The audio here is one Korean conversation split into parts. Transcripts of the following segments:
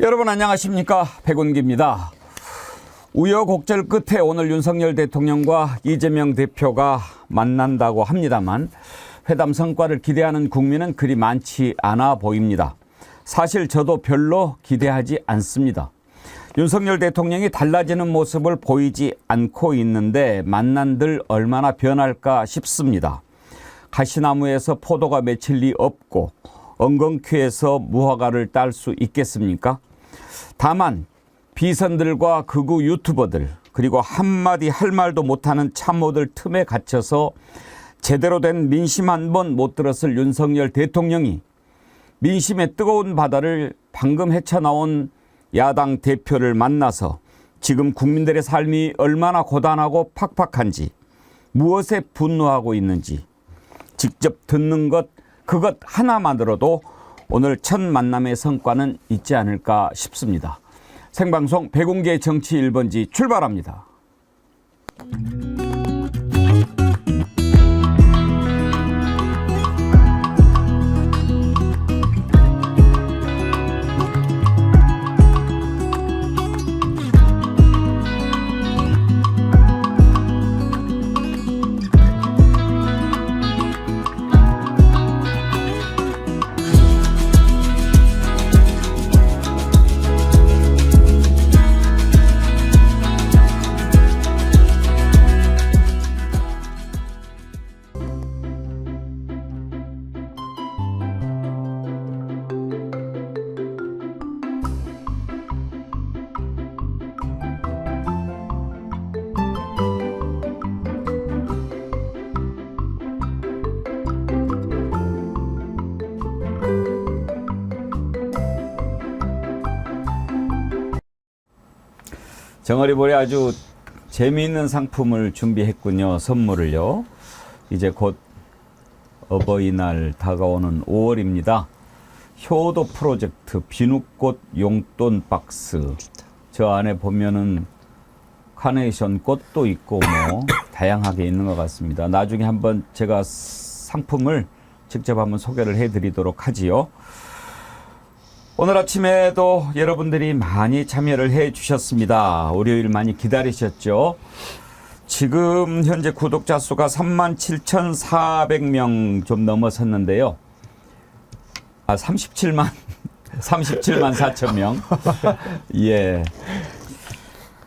여러분 안녕하십니까, 백운기입니다. 우여곡절 끝에 오늘 윤석열 대통령과 이재명 대표가 만난다고 합니다만 회담 성과를 기대하는 국민은 그리 많지 않아 보입니다. 사실 저도 별로 기대하지 않습니다. 윤석열 대통령이 달라지는 모습을 보이지 않고 있는데 만난들 얼마나 변할까 싶습니다. 가시나무에서 포도가 맺힐 리 없고 엉겅퀴에서 무화과를 딸 수 있겠습니까? 다만 비선들과 극우 유튜버들 그리고 한마디 할 말도 못하는 참모들 틈에 갇혀서 제대로 된 민심 한 번 못 들었을 윤석열 대통령이 민심의 뜨거운 바다를 방금 헤쳐나온 야당 대표를 만나서 지금 국민들의 삶이 얼마나 고단하고 팍팍한지, 무엇에 분노하고 있는지 직접 듣는 것, 그것 하나만으로도 오늘 첫 만남의 성과는 있지 않을까 싶습니다. 생방송 백운기의 정치 1번지 출발합니다. 정어리볼에 아주 재미있는 상품을 준비했군요. 선물을요. 이제 곧 어버이날 다가오는 5월입니다. 효도 프로젝트 비누꽃 용돈 박스. 저 안에 보면은 카네이션 꽃도 있고 뭐 다양하게 있는 것 같습니다. 나중에 한번 제가 상품을 직접 한번 소개를 해드리도록 하지요. 오늘 아침에도 여러분들이 많이 참여를 해 주셨습니다. 월요일 많이 기다리셨죠? 지금 현재 구독자 수가 37,400명 좀 넘어섰는데요. 37만 4천 명. 예.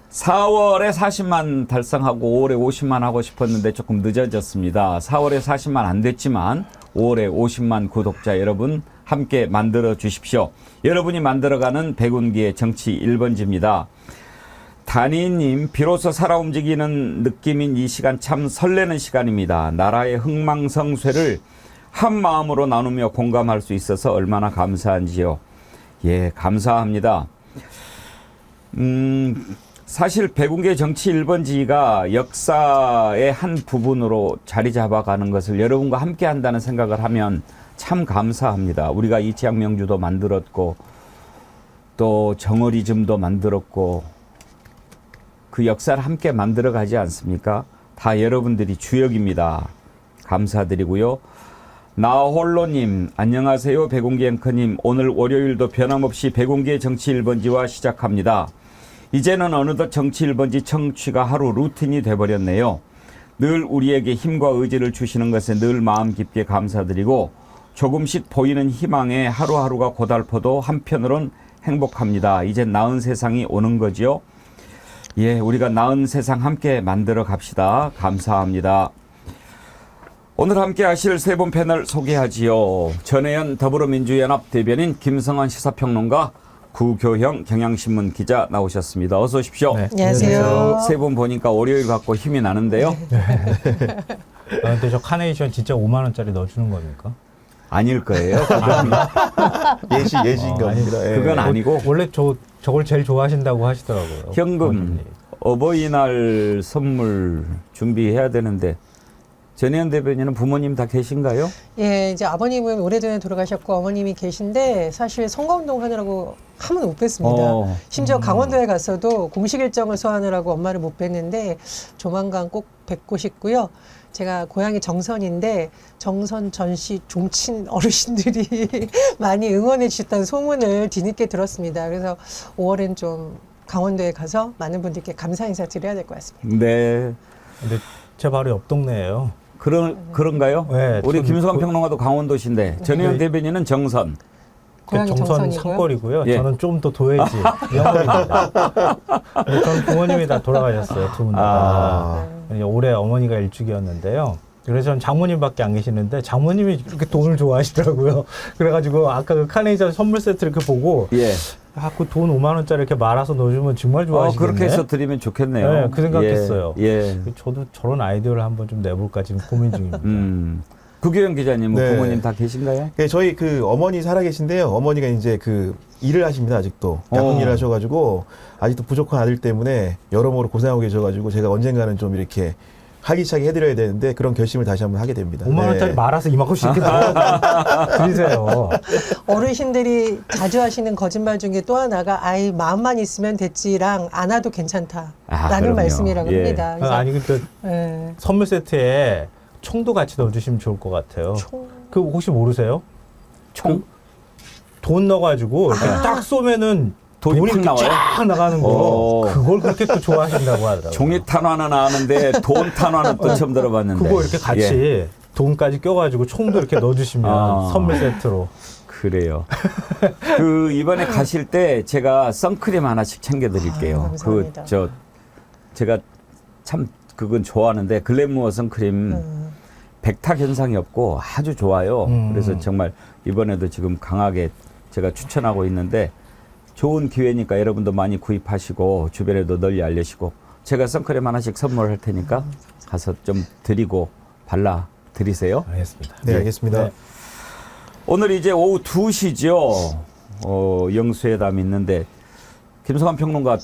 4월에 40만 달성하고 5월에 50만 하고 싶었는데 조금 늦어졌습니다. 4월에 40만 안 됐지만 5월에 50만 구독자 여러분 함께 만들어 주십시오. 여러분이 만들어가는 백운기의 정치 1번지입니다. 단위님, 비로소 살아 움직이는 느낌인 이 시간 참 설레는 시간입니다. 나라의 흥망성쇠를 한 마음으로 나누며 공감할 수 있어서 얼마나 감사한지요. 예, 감사합니다. 사실 백운기의 정치 1번지가 역사의 한 부분으로 자리 잡아가는 것을 여러분과 함께 한다는 생각을 하면 참 감사합니다. 우리가 이치학명주도 만들었고 또 정어리즘도 만들었고 그 역사를 함께 만들어가지 않습니까? 다 여러분들이 주역입니다. 감사드리고요. 나홀로님, 안녕하세요. 백운기 앵커님, 오늘 월요일도 변함없이 백운기의 정치 1번지와 시작합니다. 이제는 어느덧 정치 1번지 청취가 하루 루틴이 돼버렸네요. 늘 우리에게 힘과 의지를 주시는 것에 늘 마음 깊게 감사드리고 조금씩 보이는 희망에 하루하루가 고달퍼도 한편으론 행복합니다. 이제 나은 세상이 오는 거지요. 예, 우리가 나은 세상 함께 만들어 갑시다. 감사합니다. 오늘 함께 하실 세 분 패널 소개하지요. 전혜연 더불어민주연합 대변인, 김성환 시사평론가, 구교형 경향신문 기자 나오셨습니다. 어서 오십시오. 네. 안녕하세요. 세 분 보니까 월요일 같고 힘이 나는데요. 근데 저 카네이션 진짜 5만 원짜리 넣어주는 겁니까? 아닐 거예요. 예시인 겁니다. 예. 그건 아니고 원래 저걸 제일 좋아하신다고 하시더라고요. 현금 어버이날 선물 준비해야 되는데 전혜연 대변인은 부모님 다 계신가요? 예, 이제 아버님은 오래전에 돌아가셨고 어머님이 계신데 사실 선거운동 하느라고 한 번도 못 뵀습니다. 심지어 강원도에 갔어도 공식 일정을 소화하느라고 엄마를 못 뵀는데 조만간 꼭 뵙고 싶고요. 제가 고향이 정선인데 정선 전시 종친 어르신들이 많이 응원해 주셨다는 소문을 뒤늦게 들었습니다. 그래서 5월엔 좀 강원도에 가서 많은 분들께 감사 인사 드려야 될 것 같습니다. 네. 근데 제 바로 옆 동네예요. 그런가요? 네, 우리 전 김수환 평론가도 강원도신데 전혜연 네. 대변인은 정선. 고향이 정선 정선이고요. 산골이고요. 예. 저는 좀 더 도해지 영월입니다. 근데 저는 부모님이 다 돌아가셨어요. 두 분 다. 올해 어머니가 일찍이었는데요. 그래서 전 장모님밖에 안 계시는데 장모님이 이렇게 돈을 좋아하시더라고요. 그래가지고 아까 그 카네이션 선물 세트 이렇게 보고 예. 그 돈 5만 원짜리 이렇게 말아서 넣어주면 정말 좋아하시겠네. 그렇게 해서 드리면 좋겠네요. 네, 그 생각했어요. 예. 저도 저런 아이디어를 한번 좀 내볼까 지금 고민 중입니다. 구교영 기자님, 네. 부모님 다 계신가요? 네, 저희 그 어머니 살아계신데요. 어머니가 이제 그 일을 하십니다, 아직도. 야근 일을 하셔가지고, 아직도 부족한 아들 때문에 여러모로 고생하고 계셔가지고, 제가 언젠가는 좀 이렇게 활기차게 해드려야 되는데, 그런 결심을 다시 한번 하게 됩니다. 5만 원짜리 말아서 이만큼씩 이렇게 드리세요. 어르신들이 자주 하시는 거짓말 중에 또 하나가 아이 마음만 있으면 됐지랑 안 와도 괜찮다라는 그럼요. 말씀이라고 예. 합니다. 그래서 아니 근데 예. 선물 세트에 총도 같이 넣어주시면 좋을 것 같아요. 총. 그 혹시 모르세요? 총? 돈 넣어가지고 이렇게 딱 쏘면은 돈이 돈이 팍 이렇게 나와요? 쫙 나가는 거. 오. 그걸 그렇게 또 좋아하신다고 하더라고요. 종이 탄환은 아는데 돈 탄환은 또 처음 들어봤는데. 그거 이렇게 같이 예. 돈까지 껴가지고 총도 이렇게 넣어주시면 선물 세트로. 그래요. 그 이번에 가실 때 제가 선크림 하나씩 챙겨드릴게요. 아유, 감사합니다. 제가 참 그건 좋아하는데 글래무어 선크림 백탁 현상이 없고 아주 좋아요. 그래서 정말 이번에도 지금 강하게 제가 추천하고 있는데 좋은 기회니까 여러분도 많이 구입하시고 주변에도 널리 알리시고 제가 선크림 하나씩 선물할 테니까 가서 좀 드리고 발라 드리세요. 알겠습니다. 네, 알겠습니다. 네. 오늘 이제 오후 2시죠. 영수회담이 있는데 김성환 평론가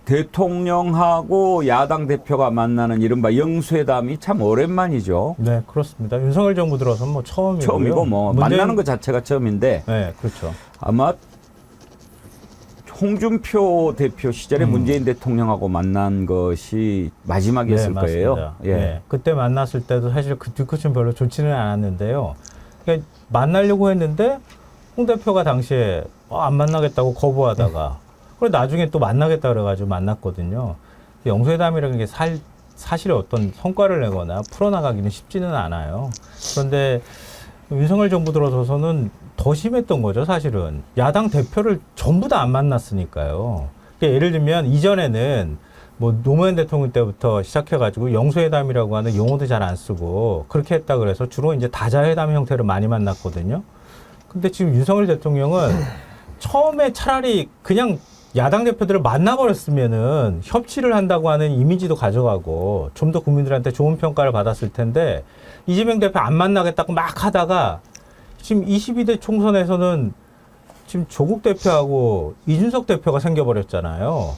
대통령하고 야당 대표가 만나는 이른바 영수회담이 참 오랜만이죠. 네, 그렇습니다. 윤석열 정부 들어서 뭐 처음이고요. 처음이고 뭐 만나는 것 자체가 처음인데 네, 그렇죠. 아마 홍준표 대표 시절에 문재인 대통령하고 만난 것이 마지막이었을 거예요. 맞습니다. 예. 네, 그때 만났을 때도 사실 그 뒤끝은 별로 좋지는 않았는데요. 그러니까 만나려고 했는데 홍 대표가 당시에 안 만나겠다고 거부하다가 그리고 나중에 또 만나겠다 그래가지고 만났거든요. 영수회담이라는 게 사실에 어떤 성과를 내거나 풀어나가기는 쉽지는 않아요. 그런데 윤석열 정부 들어서서는 더 심했던 거죠, 사실은. 야당 대표를 전부 다 안 만났으니까요. 그러니까 예를 들면 이전에는 뭐 노무현 대통령 때부터 시작해가지고 영수회담이라고 하는 용어도 잘 안 쓰고 그렇게 했다 그래서 주로 이제 다자회담 형태로 많이 만났거든요. 근데 지금 윤석열 대통령은 처음에 차라리 그냥 야당 대표들을 만나버렸으면은 협치를 한다고 하는 이미지도 가져가고 좀 더 국민들한테 좋은 평가를 받았을 텐데 이재명 대표 안 만나겠다고 막 하다가 지금 22대 총선에서는 지금 조국 대표하고 이준석 대표가 생겨버렸잖아요.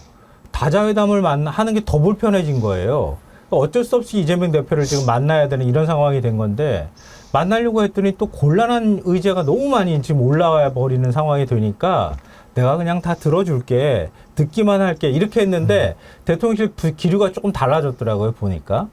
다자회담을 하는 게 더 불편해진 거예요. 어쩔 수 없이 이재명 대표를 지금 만나야 되는 이런 상황이 된 건데 만나려고 했더니 또 곤란한 의제가 너무 많이 지금 올라와 버리는 상황이 되니까 내가 그냥 다 들어줄게, 듣기만 할게 이렇게 했는데 대통령실 기류가 조금 달라졌더라고요, 보니까.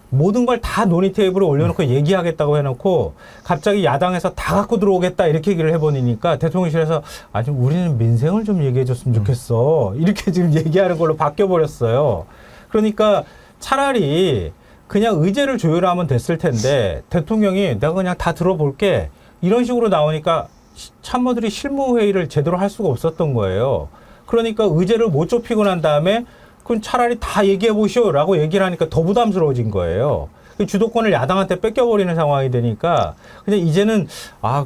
모든 걸 다 논의 테이블에 올려놓고 얘기하겠다고 해놓고 갑자기 야당에서 다 갖고 들어오겠다 이렇게 얘기를 해버리니까 대통령실에서 아니 우리는 민생을 좀 얘기해줬으면 좋겠어 이렇게 지금 얘기하는 걸로 바뀌어버렸어요. 그러니까 차라리 그냥 의제를 조율하면 됐을 텐데 대통령이 내가 그냥 다 들어볼게 이런 식으로 나오니까 참모들이 실무회의를 제대로 할 수가 없었던 거예요. 그러니까 의제를 못 좁히고 난 다음에 그럼 차라리 다 얘기해 보시오라고 얘기를 하니까 더 부담스러워진 거예요. 주도권을 야당한테 뺏겨버리는 상황이 되니까 그냥 이제는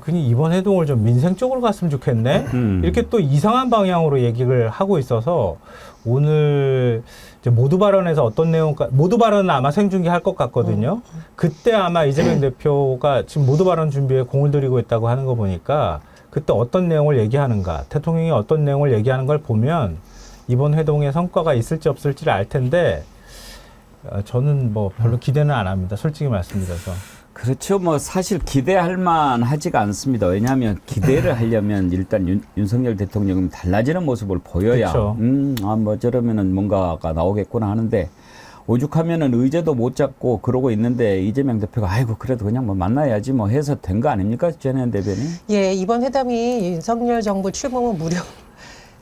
그냥 이번 회동을 좀 민생 쪽으로 갔으면 좋겠네. 이렇게 또 이상한 방향으로 얘기를 하고 있어서 오늘 이제 모두 발언에서 어떤 내용까 모두 발언은 아마 생중계할 것 같거든요. 그때 아마 이재명 대표가 지금 모두 발언 준비에 공을 들이고 있다고 하는 거 보니까 그때 어떤 내용을 얘기하는가, 대통령이 어떤 내용을 얘기하는 걸 보면 이번 회동에 성과가 있을지 없을지를 알 텐데 저는 뭐 별로 기대는 안 합니다. 솔직히 말씀드려서. 그렇죠. 뭐 사실 기대할 만하지가 않습니다. 왜냐하면 기대를 하려면 일단 윤석열 대통령은 달라지는 모습을 보여야 그렇죠. 뭐 저러면은 뭔가가 나오겠구나 하는데 오죽하면은 의제도 못 잡고 그러고 있는데 이재명 대표가 아이고 그래도 그냥 뭐 만나야지 뭐 해서 된 거 아닙니까? 전현 대변인? 예, 이번 회담이 윤석열 정부 출범 후 무려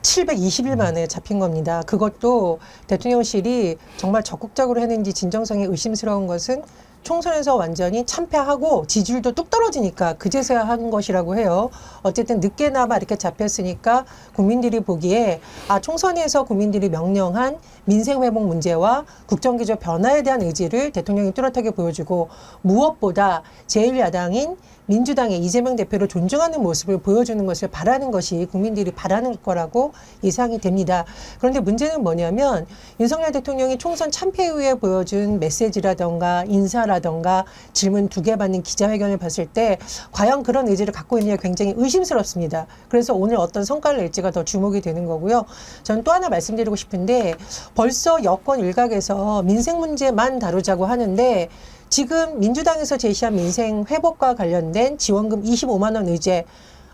720일 만에 잡힌 겁니다. 그것도 대통령실이 정말 적극적으로 했는지 진정성이 의심스러운 것은 총선에서 완전히 참패하고 지지율도 뚝 떨어지니까 그제서야 한 것이라고 해요. 어쨌든 늦게나마 이렇게 잡혔으니까 국민들이 보기에 총선에서 국민들이 명령한 민생회복 문제와 국정기조 변화에 대한 의지를 대통령이 뚜렷하게 보여주고 무엇보다 제1야당인 민주당의 이재명 대표를 존중하는 모습을 보여주는 것을 바라는 것이 국민들이 바라는 거라고 예상이 됩니다. 그런데 문제는 뭐냐면 윤석열 대통령이 총선 참패 이후에 보여준 메시지라던가 인사라던가 질문 2개 받는 기자회견을 봤을 때 과연 그런 의지를 갖고 있느냐 굉장히 의심스럽습니다. 그래서 오늘 어떤 성과를 낼지가 더 주목이 되는 거고요. 저는 또 하나 말씀드리고 싶은데 벌써 여권 일각에서 민생 문제만 다루자고 하는데 지금 민주당에서 제시한 민생 회복과 관련된 지원금 25만 원 의제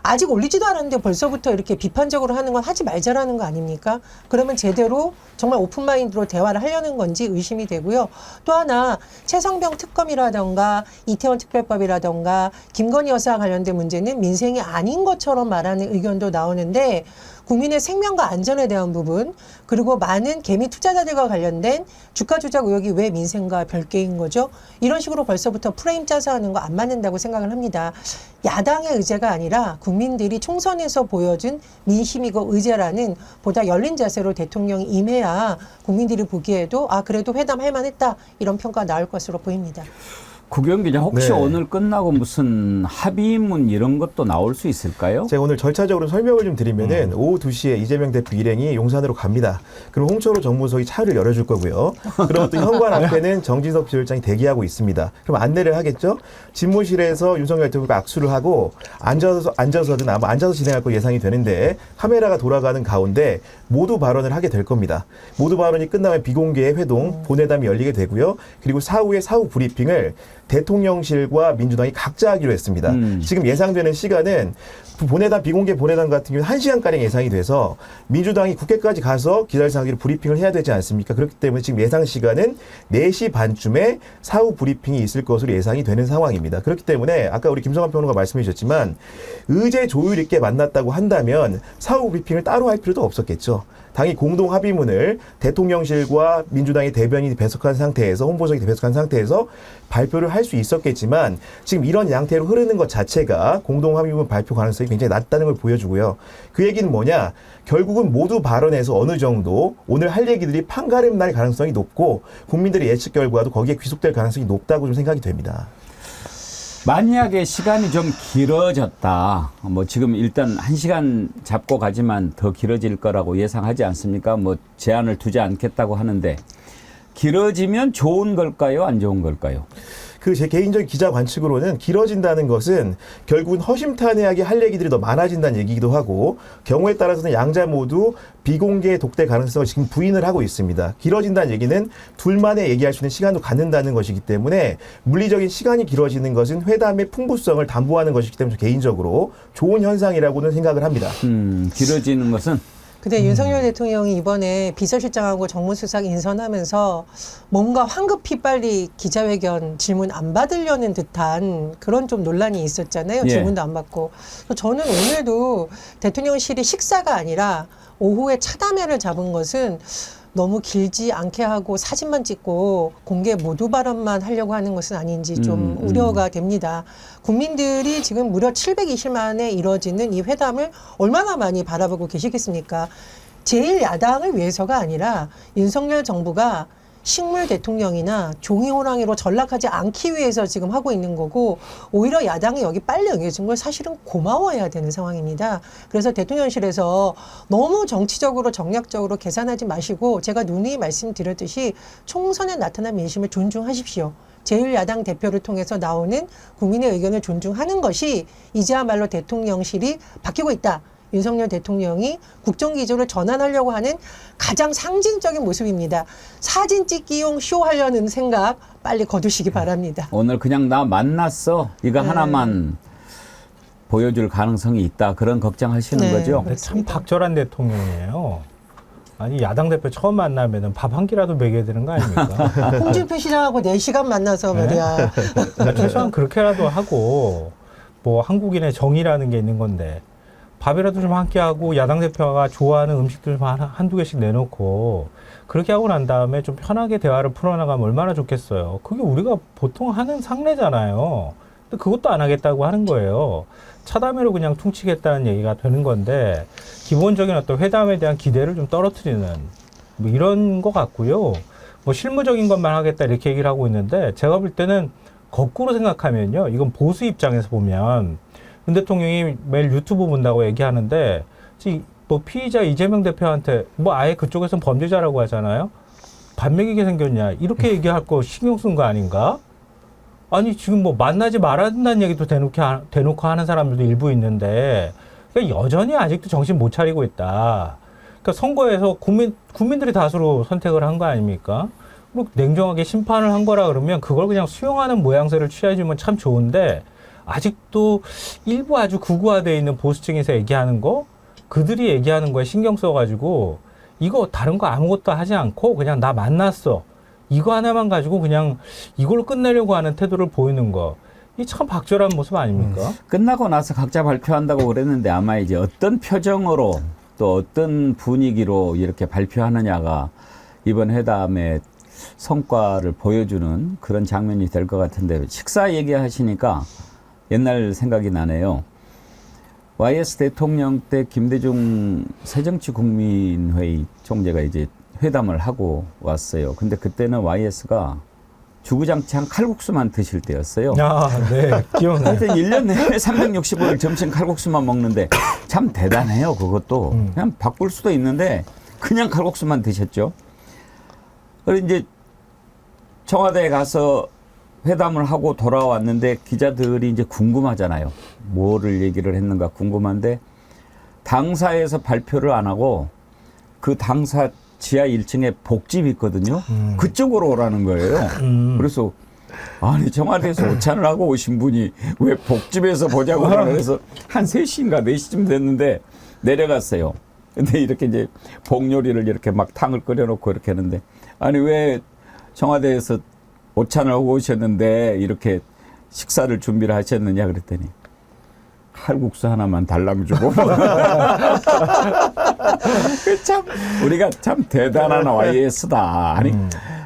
아직 올리지도 않았는데 벌써부터 이렇게 비판적으로 하는 건 하지 말자라는 거 아닙니까? 그러면 제대로 정말 오픈마인드로 대화를 하려는 건지 의심이 되고요. 또 하나 최성병 특검이라던가 이태원 특별법이라던가 김건희 여사와 관련된 문제는 민생이 아닌 것처럼 말하는 의견도 나오는데 국민의 생명과 안전에 대한 부분 그리고 많은 개미 투자자들과 관련된 주가 조작 의혹이 왜 민생과 별개인 거죠? 이런 식으로 벌써부터 프레임 짜서 하는 거 안 맞는다고 생각을 합니다. 야당의 의제가 아니라 국민들이 총선에서 보여준 민심이고 의제라는 보다 열린 자세로 대통령이 임해야 국민들이 보기에도 그래도 회담할 만했다 이런 평가가 나올 것으로 보입니다. 국영 기자 혹시 네. 오늘 끝나고 무슨 합의문 이런 것도 나올 수 있을까요? 제가 오늘 절차적으로 설명을 좀 드리면은 오후 2시에 이재명 대표 일행이 용산으로 갑니다. 그럼 홍철호 정무석이 차를 열어줄 거고요. 그럼 또 현관 앞에는 정진석 비서실장이 대기하고 있습니다. 그럼 안내를 하겠죠. 집무실에서 윤석열 대표가 악수를 하고 앉아서든 아마 앉아서 진행할 거 예상이 되는데 카메라가 돌아가는 가운데 모두 발언을 하게 될 겁니다. 모두 발언이 끝나면 비공개 회동 본회담이 열리게 되고요. 그리고 사후에 사후 브리핑을 대통령실과 민주당이 각자 하기로 했습니다. 지금 예상되는 시간은 본회담, 비공개 본회담 같은 경우는 1시간가량 예상이 돼서 민주당이 국회까지 가서 기자회견을 브리핑을 해야 되지 않습니까? 그렇기 때문에 지금 예상 시간은 4시 반쯤에 사후 브리핑이 있을 것으로 예상이 되는 상황입니다. 그렇기 때문에 아까 우리 김성환 평론가 말씀해 주셨지만 의제 조율 있게 만났다고 한다면 사후 브리핑을 따로 할 필요도 없었겠죠. 당이 공동 합의문을 대통령실과 민주당의 대변인이 배석한 상태에서 홍보석이 배석한 상태에서 발표를 할 수 있었겠지만 지금 이런 양태로 흐르는 것 자체가 공동 합의문 발표 가능성이 굉장히 낮다는 걸 보여주고요. 그 얘기는 뭐냐? 결국은 모두 발언에서 어느 정도 오늘 할 얘기들이 판가름 날 가능성이 높고 국민들의 예측 결과도 거기에 귀속될 가능성이 높다고 좀 생각이 됩니다. 만약에 시간이 좀 길어졌다. 뭐 지금 일단 1시간 잡고 가지만 더 길어질 거라고 예상하지 않습니까? 뭐 제한을 두지 않겠다고 하는데 길어지면 좋은 걸까요? 안 좋은 걸까요? 그 제 개인적인 기자 관측으로는 길어진다는 것은 결국은 허심탄회하게 할 얘기들이 더 많아진다는 얘기기도 하고 경우에 따라서는 양자 모두 비공개 독대 가능성을 지금 부인을 하고 있습니다. 길어진다는 얘기는 둘만의 얘기할 수 있는 시간도 갖는다는 것이기 때문에 물리적인 시간이 길어지는 것은 회담의 풍부성을 담보하는 것이기 때문에 개인적으로 좋은 현상이라고는 생각을 합니다. 길어지는 것은 근데 윤석열 대통령이 이번에 비서실장하고 정무수석 인선하면서 뭔가 황급히 빨리 기자회견 질문 안 받으려는 듯한 그런 좀 논란이 있었잖아요. 예. 질문도 안 받고. 저는 오늘도 대통령실이 식사가 아니라 오후에 차담회를 잡은 것은 너무 길지 않게 하고 사진만 찍고 공개 모두 발언만 하려고 하는 것은 아닌지 좀 우려가 됩니다. 국민들이 지금 무려 720만에 이뤄지는 이 회담을 얼마나 많이 바라보고 계시겠습니까? 제1야당을 위해서가 아니라 윤석열 정부가 식물 대통령이나 종이 호랑이로 전락하지 않기 위해서 지금 하고 있는 거고 오히려 야당이 여기 빨리 응해준 걸 사실은 고마워해야 되는 상황입니다. 그래서 대통령실에서 너무 정치적으로 정략적으로 계산하지 마시고 제가 누누이 말씀드렸듯이 총선에 나타난 민심을 존중하십시오. 제1야당 대표를 통해서 나오는 국민의 의견을 존중하는 것이 이제야말로 대통령실이 바뀌고 있다. 윤석열 대통령이 국정기조를 전환하려고 하는 가장 상징적인 모습입니다. 사진 찍기용 쇼 하려는 생각 빨리 거두시기 바랍니다. 오늘 그냥 나 만났어. 이거 네. 하나만 보여줄 가능성이 있다. 그런 걱정하시는 네. 거죠? 근데 참 박절한 대통령이에요. 아니 야당 대표 처음 만나면은 밥 한 끼라도 먹여야 되는 거 아닙니까? 홍준표 시장하고 4시간 만나서 네? 말이야. 그러니까 최소한 그렇게라도 하고 뭐 한국인의 정의라는 게 있는 건데 밥이라도 좀 함께 하고 야당 대표가 좋아하는 음식들 좀 한두 개씩 내놓고 그렇게 하고 난 다음에 좀 편하게 대화를 풀어나가면 얼마나 좋겠어요. 그게 우리가 보통 하는 상례잖아요. 근데 그것도 안 하겠다고 하는 거예요. 차담회로 그냥 퉁치겠다는 얘기가 되는 건데 기본적인 어떤 회담에 대한 기대를 좀 떨어뜨리는 뭐 이런 것 같고요. 뭐 실무적인 것만 하겠다 이렇게 얘기를 하고 있는데 제가 볼 때는 거꾸로 생각하면요. 이건 보수 입장에서 보면 윤 대통령이 매일 유튜브 본다고 얘기하는데 뭐 피의자 이재명 대표한테 뭐 아예 그쪽에서는 범죄자라고 하잖아요. 밥 먹이게 생겼냐 이렇게 얘기할 거 신경 쓴 거 아닌가? 아니 지금 뭐 만나지 말아야 된다는 얘기도 대놓고 하는 사람들도 일부 있는데 그러니까 여전히 아직도 정신 못 차리고 있다. 그러니까 선거에서 국민들이 다수로 선택을 한 거 아닙니까? 뭐 냉정하게 심판을 한 거라 그러면 그걸 그냥 수용하는 모양새를 취해주면 참 좋은데 아직도 일부 아주 극우화되어 있는 보수층에서 얘기하는 거 그들이 얘기하는 거에 신경 써가지고 이거 다른 거 아무것도 하지 않고 그냥 나 만났어. 이거 하나만 가지고 그냥 이걸로 끝내려고 하는 태도를 보이는 거. 이 참 박절한 모습 아닙니까? 끝나고 나서 각자 발표한다고 그랬는데 아마 이제 어떤 표정으로 또 어떤 분위기로 이렇게 발표하느냐가 이번 회담의 성과를 보여주는 그런 장면이 될 것 같은데 식사 얘기하시니까 옛날 생각이 나네요. YS 대통령 때 김대중 새정치국민회의 총재가 이제 회담을 하고 왔어요. 근데 그때는 YS가 주구장창 칼국수만 드실 때였어요. 아, 네. 기억나요. 하여튼 1년 내내 365일 점심 칼국수만 먹는데 참 대단해요. 그것도. 그냥 바꿀 수도 있는데 그냥 칼국수만 드셨죠. 그래서 이제 청와대에 가서 회담을 하고 돌아왔는데 기자들이 이제 궁금하잖아요. 뭐를 얘기를 했는가 궁금한데 당사에서 발표를 안 하고 그 당사 지하 1층에 복집이 있거든요. 그쪽으로 오라는 거예요. 그래서 아니 청와대에서 오찬을 하고 오신 분이 왜 복집에서 보자고 그래서 한 3시인가 4시쯤 됐는데 내려갔어요. 근데 이렇게 이제 복요리를 이렇게 막 탕을 끓여놓고 이렇게 하는데 아니 왜 청와대에서 오찬을 하고 오셨는데 이렇게 식사를 준비를 하셨느냐 그랬더니 칼국수 하나만 달랑 주고 참 우리가 참 대단한 YS다. 아니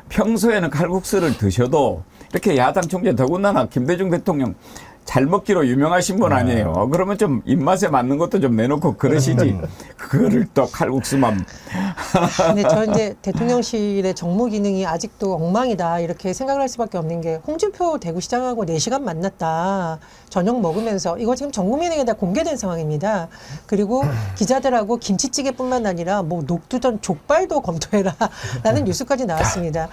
평소에는 칼국수를 드셔도 이렇게 야당 총재 더군다나 김대중 대통령 잘 먹기로 유명하신 분 아니에요. 그러면 좀 입맛에 맞는 것도 좀 내놓고 그러시지. 그거를 또 칼국수만. 근데 저 이제 대통령실의 정무 기능이 아직도 엉망이다 이렇게 생각을 할 수밖에 없는 게 홍준표 대구시장하고 4시간 만났다. 저녁 먹으면서 이거 지금 전 국민에게 다 공개된 상황입니다. 그리고 기자들하고 김치찌개뿐만 아니라 뭐 녹두전 족발도 검토해라 라는 뉴스까지 나왔습니다.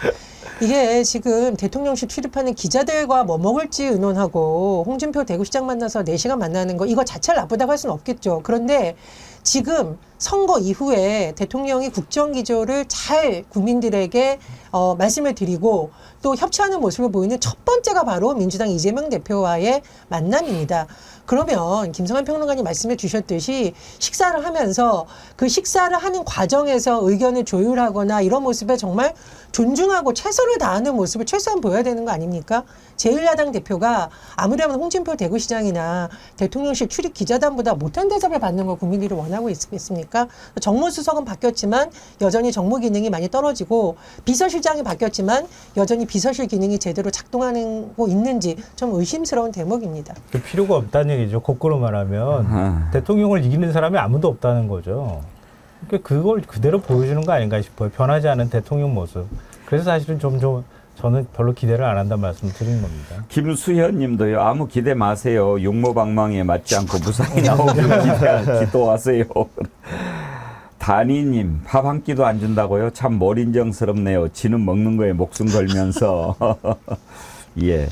이게 지금 대통령실 출입하는 기자들과 뭐 먹을지 의논하고 홍준표 대구시장 만나서 4시간 만나는 거 이거 자체를 나쁘다고 할 수는 없겠죠. 그런데 지금 선거 이후에 대통령이 국정기조를 잘 국민들에게 말씀을 드리고 또 협치하는 모습을 보이는 첫 번째가 바로 민주당 이재명 대표와의 만남입니다. 그러면 김성환 평론가님 말씀해 주셨듯이 식사를 하면서 그 식사를 하는 과정에서 의견을 조율하거나 이런 모습에 정말 존중하고 최선을 다하는 모습을 최소한 보여야 되는 거 아닙니까? 제1야당 대표가 아무래도 홍준표 대구시장이나 대통령실 출입 기자단보다 못한 대접을 받는 걸 국민들이 원하고 있겠습니까? 정무수석은 바뀌었지만 여전히 정무 기능이 많이 떨어지고 비서실장이 바뀌었지만 여전히 비서실 기능이 제대로 작동하고 있는지 좀 의심스러운 대목입니다. 필요가 없다는 얘기죠. 거꾸로 말하면 대통령을 이기는 사람이 아무도 없다는 거죠. 그러니까 그걸 그대로 보여주는 거 아닌가 싶어요. 변하지 않은 대통령 모습. 그래서 사실은 좀 저는 별로 기대를 안 한다는 말씀을 드리는 겁니다. 김수현 님도요. 아무 기대 마세요. 용모방망이에 맞지 않고 무사히 나오길 기도하세요. 다니님, 밥 한 끼도 안 준다고요? 참 머린정스럽네요. 지는 먹는 거에 목숨 걸면서. 예.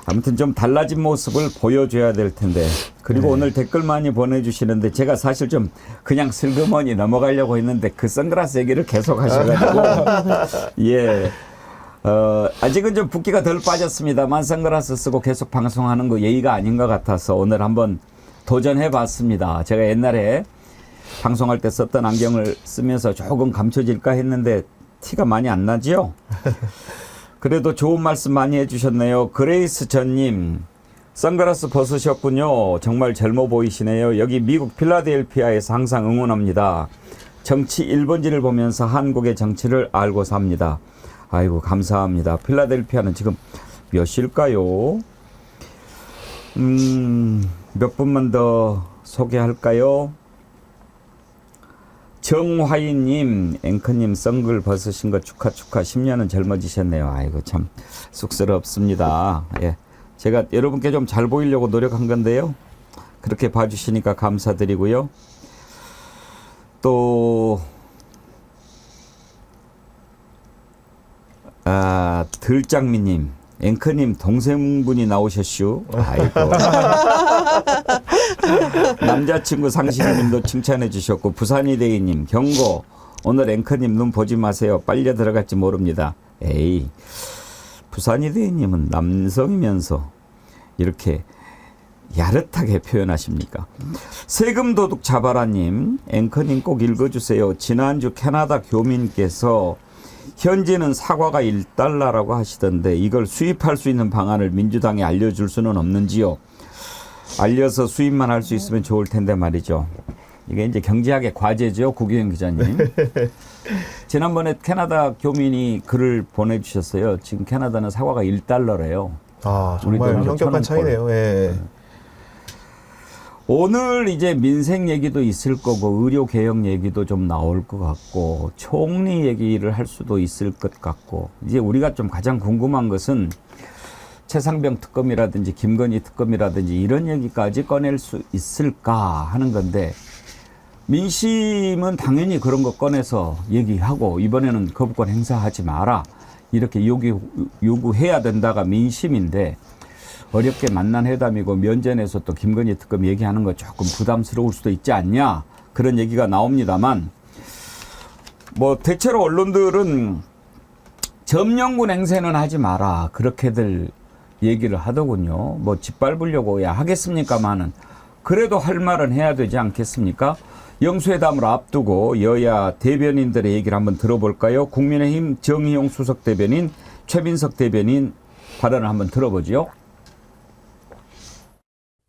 아무튼 좀 달라진 모습을 보여줘야 될 텐데. 그리고 오늘 댓글 많이 보내주시는데 제가 사실 좀 그냥 슬그머니 넘어가려고 했는데 그 선글라스 얘기를 계속 하셔가지고 예. 아직은 좀 붓기가 덜 빠졌습니다만 선글라스 쓰고 계속 방송하는 거 예의가 아닌 것 같아서 오늘 한번 도전해 봤습니다. 제가 옛날에 방송할 때 썼던 안경을 쓰면서 조금 감춰질까 했는데 티가 많이 안 나지요? 그래도 좋은 말씀 많이 해주셨네요. 그레이스 전님, 선글라스 벗으셨군요. 정말 젊어 보이시네요. 여기 미국 필라델피아에서 항상 응원합니다. 정치 1번지를 보면서 한국의 정치를 알고 삽니다. 아이고, 감사합니다. 필라델피아는 지금 몇 시일까요? 몇 분만 더 소개할까요? 정화희님, 앵커님 선글 벗으신 거 축하. 10년은 젊어지셨네요. 아이고 참 쑥스럽습니다. 예, 제가 여러분께 좀 잘 보이려고 노력한 건데요. 그렇게 봐주시니까 감사드리고요. 또 들장미님, 앵커님 동생분이 나오셨슈. 아이고. 남자친구 상식님도 칭찬해 주셨고, 부산이대희님, 경고. 오늘 앵커님 눈 보지 마세요. 빨려 들어갈지 모릅니다. 에이, 부산이대희님은 남성이면서 이렇게 야릇하게 표현하십니까? 세금도둑 자바라님, 앵커님 꼭 읽어주세요. 지난주 캐나다 교민께서 현재는 사과가 1달러라고 하시던데 이걸 수입할 수 있는 방안을 민주당에 알려줄 수는 없는지요? 알려서 수입만 할 수 있으면 좋을 텐데 말이죠. 이게 이제 경제학의 과제죠, 구기현 기자님. 지난번에 캐나다 교민이 글을 보내주셨어요. 지금 캐나다는 사과가 1달러래요. 아, 정말 현격한 차이네요. 예. 오늘 이제 민생 얘기도 있을 거고 의료 개혁 얘기도 좀 나올 것 같고 총리 얘기를 할 수도 있을 것 같고 이제 우리가 좀 가장 궁금한 것은 최상병 특검이라든지 김건희 특검이라든지 이런 얘기까지 꺼낼 수 있을까 하는 건데 민심은 당연히 그런 거 꺼내서 얘기하고 이번에는 거부권 행사하지 마라 이렇게 요구해야 된다가 민심인데 어렵게 만난 회담이고 면전에서 또 김건희 특검 얘기하는 거 조금 부담스러울 수도 있지 않냐 그런 얘기가 나옵니다만 뭐 대체로 언론들은 점령군 행세는 하지 마라 그렇게들 얘기를 하더군요. 뭐 짓밟으려고 야 하겠습니까마는 그래도 할 말은 해야 되지 않겠습니까? 영수회담을 앞두고 여야 대변인들의 얘기를 한번 들어볼까요? 국민의힘 정의용 수석 대변인, 최민석 대변인 발언을 한번 들어보죠.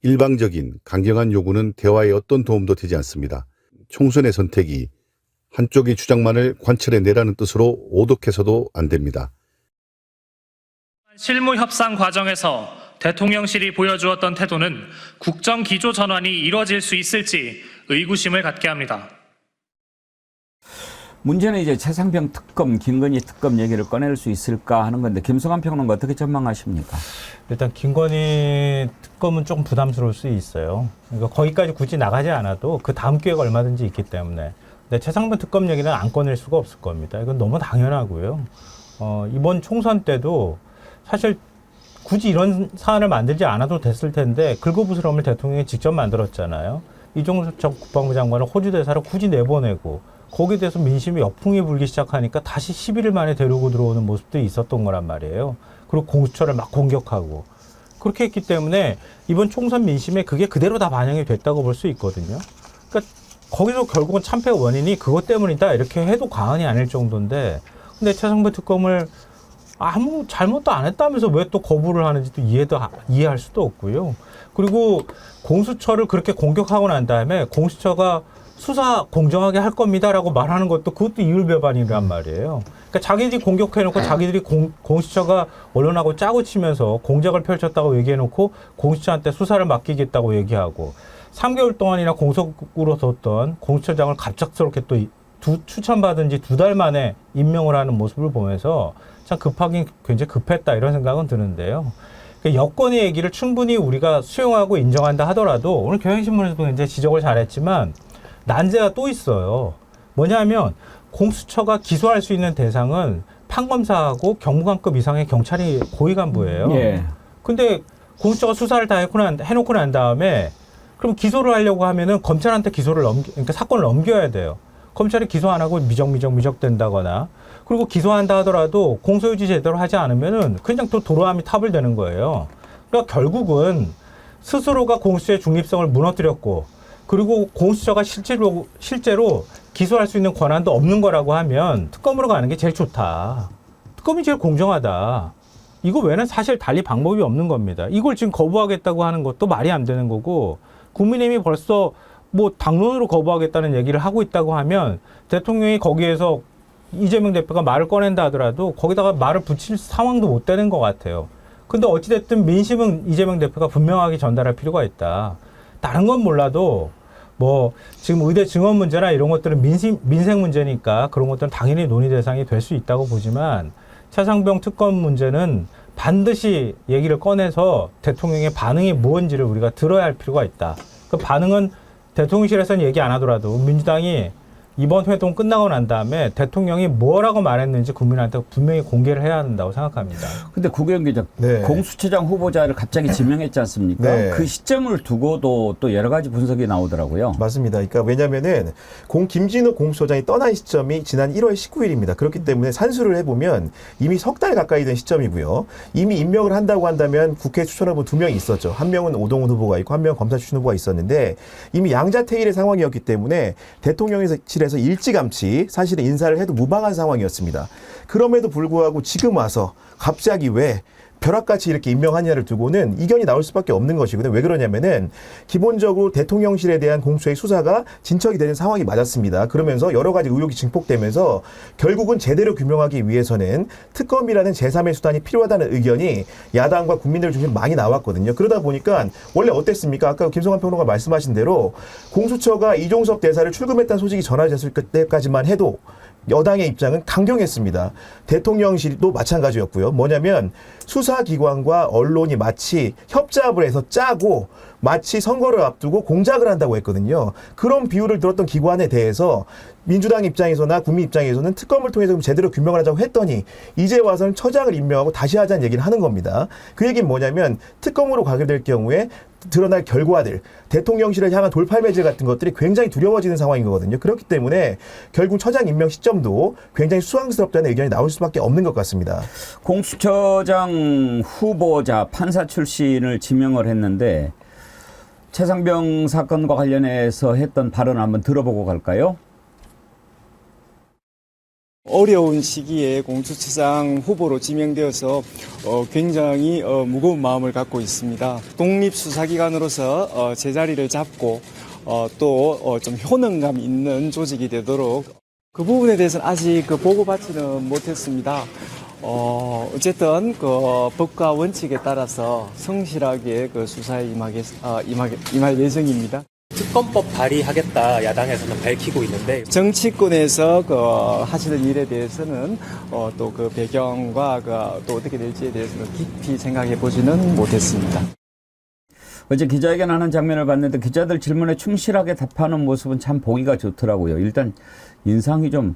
일방적인 강경한 요구는 대화에 어떤 도움도 되지 않습니다. 총선의 선택이 한쪽의 주장만을 관철해 내라는 뜻으로 오독해서도 안 됩니다. 실무 협상 과정에서 대통령실이 보여주었던 태도는 국정 기조 전환이 이뤄질 수 있을지 의구심을 갖게 합니다. 문제는 이제 최상병 특검, 김건희 특검 얘기를 꺼낼 수 있을까 하는 건데 김성환 평론가 어떻게 전망하십니까? 일단 김건희 특검은 조금 부담스러울 수 있어요. 그러니까 거기까지 굳이 나가지 않아도 그 다음 기회가 얼마든지 있기 때문에. 근데 최상병 특검 얘기는 안 꺼낼 수가 없을 겁니다. 이건 너무 당연하고요. 이번 총선 때도 사실 굳이 이런 사안을 만들지 않아도 됐을 텐데 긁어부스럼을 대통령이 직접 만들었잖아요. 이종석 전 국방부 장관을 호주 대사로 굳이 내보내고 거기에 대해서 민심이 역풍이 불기 시작하니까 다시 11일 만에 데리고 들어오는 모습들이 있었던 거란 말이에요. 그리고 공수처를 막 공격하고 그렇게 했기 때문에 이번 총선 민심에 그게 그대로 다 반영이 됐다고 볼 수 있거든요. 그러니까 거기서 결국은 참패 원인이 그것 때문이다 이렇게 해도 과언이 아닐 정도인데 근데 최상병 특검을 아무 잘못도 안 했다면서 왜 또 거부를 하는지도 이해할 수도 없고요. 그리고 공수처를 그렇게 공격하고 난 다음에 공수처가 수사 공정하게 할 겁니다라고 말하는 것도 그것도 이율배반이란 말이에요. 그러니까 자기들이 공격해놓고 자기들이 공수처가 언론하고 짜고 치면서 공작을 펼쳤다고 얘기해놓고 공수처한테 수사를 맡기겠다고 얘기하고 3개월 동안이나 공석으로 뒀던 공수처장을 갑작스럽게 또 추천받은 지 2달 만에 임명을 하는 모습을 보면서 참 급하긴 굉장히 급했다 이런 생각은 드는데요. 그러니까 여권의 얘기를 충분히 우리가 수용하고 인정한다 하더라도 오늘 경향신문에서도 이제 지적을 잘했지만 난제가 또 있어요. 뭐냐면 공수처가 기소할 수 있는 대상은 판검사하고 경무관급 이상의 경찰이 고위 간부예요. 예. 근데 공수처가 수사를 다 해놓고 난 다음에 그럼 기소를 하려고 하면은 검찰한테 그러니까 사건을 넘겨야 돼요. 검찰이 기소 안 하고 미적된다거나 그리고 기소한다 하더라도 공소유지 제대로 하지 않으면은 그냥 또 도로함이 탑을 되는 거예요. 그러니까 결국은 스스로가 공수처의 중립성을 무너뜨렸고 그리고 공수처가 실제로 기소할 수 있는 권한도 없는 거라고 하면 특검으로 가는 게 제일 좋다. 특검이 제일 공정하다. 이거 외에는 사실 달리 방법이 없는 겁니다. 이걸 지금 거부하겠다고 하는 것도 말이 안 되는 거고 국민의힘이 벌써 뭐 당론으로 거부하겠다는 얘기를 하고 있다고 하면 대통령이 거기에서 이재명 대표가 말을 꺼낸다 하더라도 거기다가 말을 붙일 상황도 못 되는 것 같아요. 근데 어찌됐든 민심은 이재명 대표가 분명하게 전달할 필요가 있다. 다른 건 몰라도 뭐 지금 의대 증원 문제나 이런 것들은 민생 문제니까 그런 것들은 당연히 논의 대상이 될 수 있다고 보지만 최상병 특검 문제는 반드시 얘기를 꺼내서 대통령의 반응이 무엇인지를 우리가 들어야 할 필요가 있다. 그 반응은 대통령실에서는 얘기 안 하더라도 민주당이 이번 회동 끝나고 난 다음에 대통령이 뭐라고 말했는지 국민한테 분명히 공개를 해야 한다고 생각합니다. 근데 구경 기자, 네. 공수처장 후보자를 갑자기 지명했지 않습니까? 네. 그 시점을 두고도 또 여러 가지 분석이 나오더라고요. 맞습니다. 그러니까 왜냐면은 김진호 공수처장이 떠난 시점이 지난 1월 19일입니다. 그렇기 때문에 산수를 해보면 이미 석 달 가까이 된 시점이고요. 이미 임명을 한다고 한다면 국회 추천 후보 2명이 있었죠. 한 명은 오동훈 후보가 있고 한 명은 검사 출신 후보가 있었는데 이미 양자택일의 상황이었기 때문에 대통령실에서 일찌감치 사실은 인사를 해도 무방한 상황이었습니다. 그럼에도 불구하고 지금 와서 갑자기 왜 벼락같이 이렇게 임명하냐를 두고는 이견이 나올 수밖에 없는 것이거든요. 왜 그러냐면은 기본적으로 대통령실에 대한 공수처의 수사가 진척이 되는 상황이 맞았습니다. 그러면서 여러 가지 의혹이 증폭되면서 결국은 제대로 규명하기 위해서는 특검이라는 제3의 수단이 필요하다는 의견이 야당과 국민들 중심 많이 나왔거든요. 그러다 보니까 원래 어땠습니까? 아까 김성환 평론가 말씀하신 대로 공수처가 이종섭 대사를 출금했다는 소식이 전해졌을 때까지만 해도 여당의 입장은 강경했습니다. 대통령실도 마찬가지였고요. 뭐냐면 수사기관과 언론이 마치 협잡을 해서 짜고 마치 선거를 앞두고 공작을 한다고 했거든요. 그런 비유를 들었던 기관에 대해서 민주당 입장에서나 국민 입장에서는 특검을 통해서 제대로 규명을 하자고 했더니 이제 와서는 처장을 임명하고 다시 하자는 얘기를 하는 겁니다. 그 얘기는 뭐냐면 특검으로 가게 될 경우에 드러날 결과들, 대통령실을 향한 돌팔매질 같은 것들이 굉장히 두려워지는 상황인 거거든요. 그렇기 때문에 결국 처장 임명 시점도 굉장히 수황스럽다는 의견이 나올 수밖에 없는 것 같습니다. 공수처장 후보자 판사 출신을 지명을 했는데 최상병 사건과 관련해서 했던 발언을 한번 들어보고 갈까요? 어려운 시기에 공수처장 후보로 지명되어서 굉장히 무거운 마음을 갖고 있습니다. 독립수사기관으로서 제자리를 잡고 또 좀 효능감 있는 조직이 되도록 그 부분에 대해서는 아직 보고받지는 못했습니다. 어쨌든 법과 원칙에 따라서 성실하게 수사에 임할 예정입니다. 특검법 발의하겠다 야당에서는 밝히고 있는데 정치권에서 하시는 일에 대해서는 또 그 배경과 또 어떻게 될지에 대해서는 깊이 생각해 보지는 못했습니다. 어제 기자회견하는 장면을 봤는데 기자들 질문에 충실하게 답하는 모습은 참 보기가 좋더라고요. 일단 인상이 좀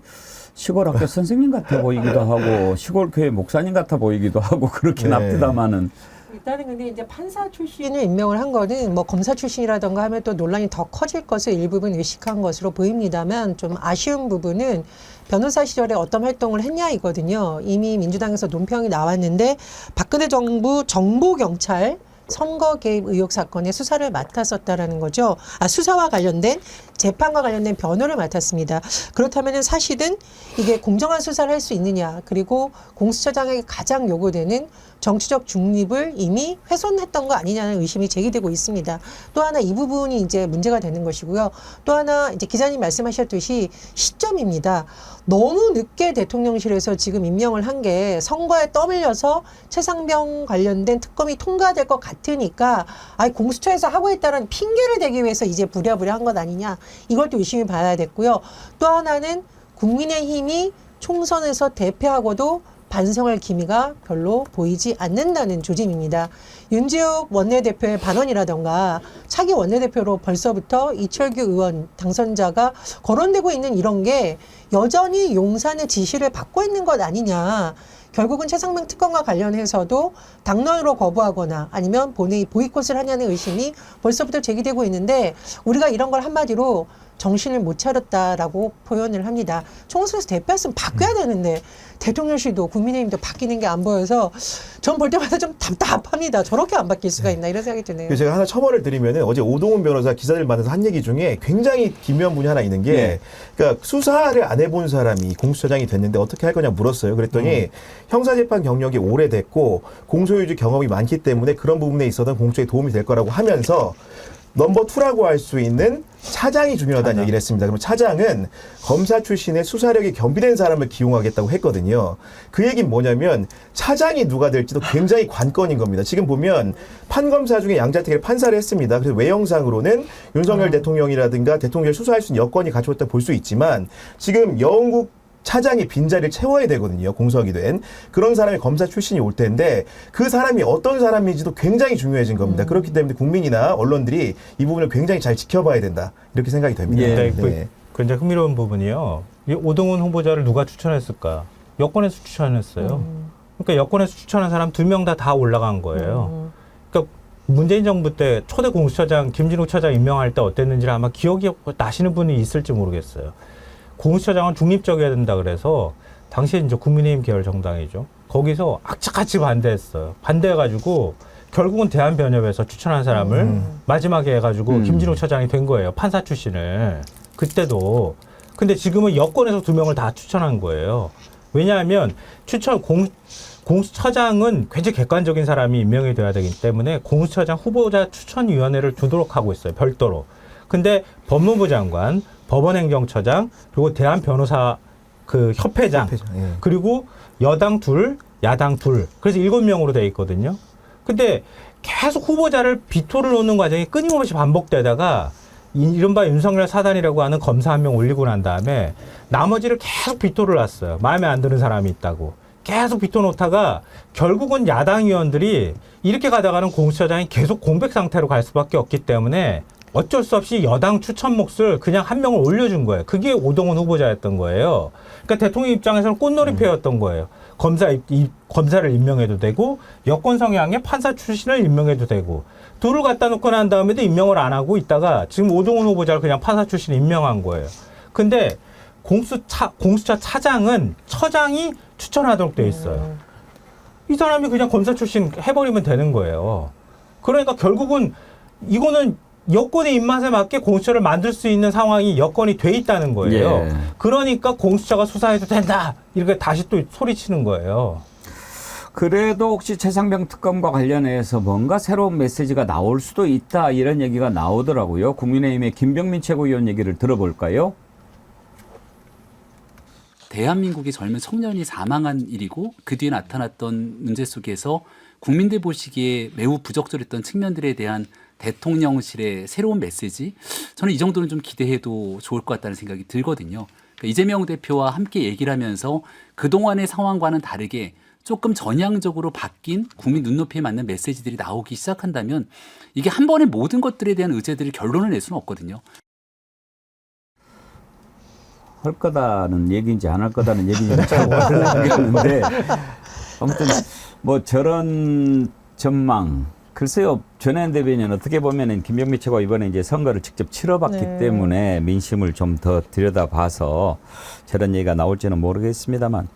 시골 학교 선생님 같아 보이기도 하고 시골 교회 목사님 같아 보이기도 하고 그렇긴 합니다마는. 일단은 근데 이제 판사 출신을 임명을 한 거는 뭐 검사 출신이라던가 하면 또 논란이 더 커질 것을 일부분 의식한 것으로 보입니다만 좀 아쉬운 부분은 변호사 시절에 어떤 활동을 했냐 이거든요. 이미 민주당에서 논평이 나왔는데 박근혜 정부 정보경찰 선거 개입 의혹 사건의 수사를 맡았었다라는 거죠. 수사와 관련된 재판과 관련된 변호를 맡았습니다. 그렇다면 사실은 이게 공정한 수사를 할 수 있느냐, 그리고 공수처장에게 가장 요구되는 정치적 중립을 이미 훼손했던 거 아니냐는 의심이 제기되고 있습니다. 또 하나 이 부분이 이제 문제가 되는 것이고요. 또 하나 이제 기자님 말씀하셨듯이 시점입니다. 너무 늦게 대통령실에서 지금 임명을 한 게 선거에 떠밀려서 최상병 관련된 특검이 통과될 것 같으니까 공수처에서 하고 있다는 핑계를 대기 위해서 이제 부랴부랴 한 것 아니냐. 이걸 또 유심히 봐야 됐고요. 또 하나는 국민의힘이 총선에서 대패하고도 반성할 기미가 별로 보이지 않는다는 조짐입니다. 윤지욱 원내대표의 반언이라던가 차기 원내대표로 벌써부터 이철규 의원 당선자가 거론되고 있는 이런 게 여전히 용산의 지시를 받고 있는 것 아니냐. 결국은 최상병 특검과 관련해서도 당론으로 거부하거나 아니면 본회의 보이콧을 하냐는 의심이 벌써부터 제기되고 있는데 우리가 이런 걸 한마디로 정신을 못 차렸다라고 표현을 합니다. 총선에서 대표였으면 바뀌어야 되는데 대통령실도 국민의힘도 바뀌는 게 안 보여서 전 볼 때마다 좀 답답합니다. 저렇게 안 바뀔 수가 있나 이런 생각이 드네요. 제가 하나 첨언을 드리면은 어제 오동훈 변호사 기자들 만나서 한 얘기 중에 굉장히 기묘한 분이 하나 있는 게 그러니까 수사를 안 해본 사람이 공수처장이 됐는데 어떻게 할 거냐 물었어요. 그랬더니 형사재판 경력이 오래됐고 공소유지 경험이 많기 때문에 그런 부분에 있어서는 공수처에 도움이 될 거라고 하면서 넘버 2라고 할 수 있는 차장이 중요하다는 얘기를 했습니다. 그럼 차장은 검사 출신의 수사력이 겸비된 사람을 기용하겠다고 했거든요. 그 얘기는 뭐냐면 차장이 누가 될지도 굉장히 관건인 겁니다. 지금 보면 판검사 중에 양자택일 판사를 했습니다. 그래서 외형상으로는 윤석열 대통령이라든가 대통령을 수사할 수 있는 여건이 갖추었다 볼 수 있지만 지금 영국 차장이 빈자리를 채워야 되거든요. 공석이 된. 그런 사람이 검사 출신이 올 텐데 그 사람이 어떤 사람인지도 굉장히 중요해진 겁니다. 그렇기 때문에 국민이나 언론들이 이 부분을 굉장히 잘 지켜봐야 된다. 이렇게 생각이 됩니다. 네. 네. 굉장히 흥미로운 부분이요. 이 오동훈 후보자를 누가 추천했을까? 여권에서 추천했어요. 그러니까 여권에서 추천한 사람 2명 다 올라간 거예요. 그러니까 문재인 정부 때 초대 공수처장 김진욱 처장 임명할 때 어땠는지를 아마 기억이 나시는 분이 있을지 모르겠어요. 공수처장은 중립적이어야 된다 그래서 당시에 이제 국민의힘 계열 정당이죠. 거기서 악착같이 반대했어요. 반대해가지고 결국은 대한변협에서 추천한 사람을 마지막에 해가지고 김진욱 처장이 된 거예요. 판사 출신을. 그때도. 근데 지금은 여권에서 2명을 다 추천한 거예요. 왜냐하면 공수처장은 굉장히 객관적인 사람이 임명이 돼야 되기 때문에 공수처장 후보자 추천위원회를 두도록 하고 있어요. 별도로. 근데 법무부 장관, 법원행정처장, 그리고 대한변호사 그 협회장, 예. 그리고 여당 2, 야당 2. 그래서 7명으로 돼 있거든요. 근데 계속 후보자를 비토를 놓는 과정이 끊임없이 반복되다가 이른바 윤석열 사단이라고 하는 검사 1명 올리고 난 다음에 나머지를 계속 비토를 놨어요. 마음에 안 드는 사람이 있다고. 계속 비토 놓다가 결국은 야당 의원들이 이렇게 가다가는 공수처장이 계속 공백 상태로 갈 수밖에 없기 때문에 어쩔 수 없이 여당 추천 몫을 그냥 1명을 올려준 거예요. 그게 오동훈 후보자였던 거예요. 그러니까 대통령 입장에서는 꽃놀이패였던 거예요. 검사를 임명해도 되고 여권 성향의 판사 출신을 임명해도 되고 둘을 갖다 놓고 난 다음에도 임명을 안 하고 있다가 지금 오동훈 후보자를 그냥 판사 출신 임명한 거예요. 근데 공수처 차장은 처장이 추천하도록 돼 있어요. 이 사람이 그냥 검사 출신 해버리면 되는 거예요. 그러니까 결국은 이거는 여권의 입맛에 맞게 공수처를 만들 수 있는 상황이 여건이 돼 있다는 거예요. 예. 그러니까 공수처가 수사해도 된다. 이렇게 다시 또 소리치는 거예요. 그래도 혹시 최상병 특검과 관련해서 뭔가 새로운 메시지가 나올 수도 있다 이런 얘기가 나오더라고요. 국민의힘의 김병민 최고위원 얘기를 들어볼까요? 대한민국의 젊은 청년이 사망한 일이고 그 뒤에 나타났던 문제 속에서 국민들 보시기에 매우 부적절했던 측면들에 대한 대통령실의 새로운 메시지, 저는 이 정도는 좀 기대해도 좋을 것 같다는 생각이 들거든요. 그러니까 이재명 대표와 함께 얘기를 하면서 그동안의 상황과는 다르게 조금 전향적으로 바뀐 국민 눈높이에 맞는 메시지들이 나오기 시작한다면 이게 한 번에 모든 것들에 대한 의제들을 결론을 낼 수는 없거든요. 할 거다는 얘기인지 안 할 거다는 얘기인지 잘 모르겠는데 아무튼 뭐 저런 전망 글쎄요. 전혜연 대변인 어떻게 보면은 김병민 최고 이번에 이제 선거를 직접 치러봤기 때문에 민심을 좀 더 들여다봐서 저런 얘기가 나올지는 모르겠습니다만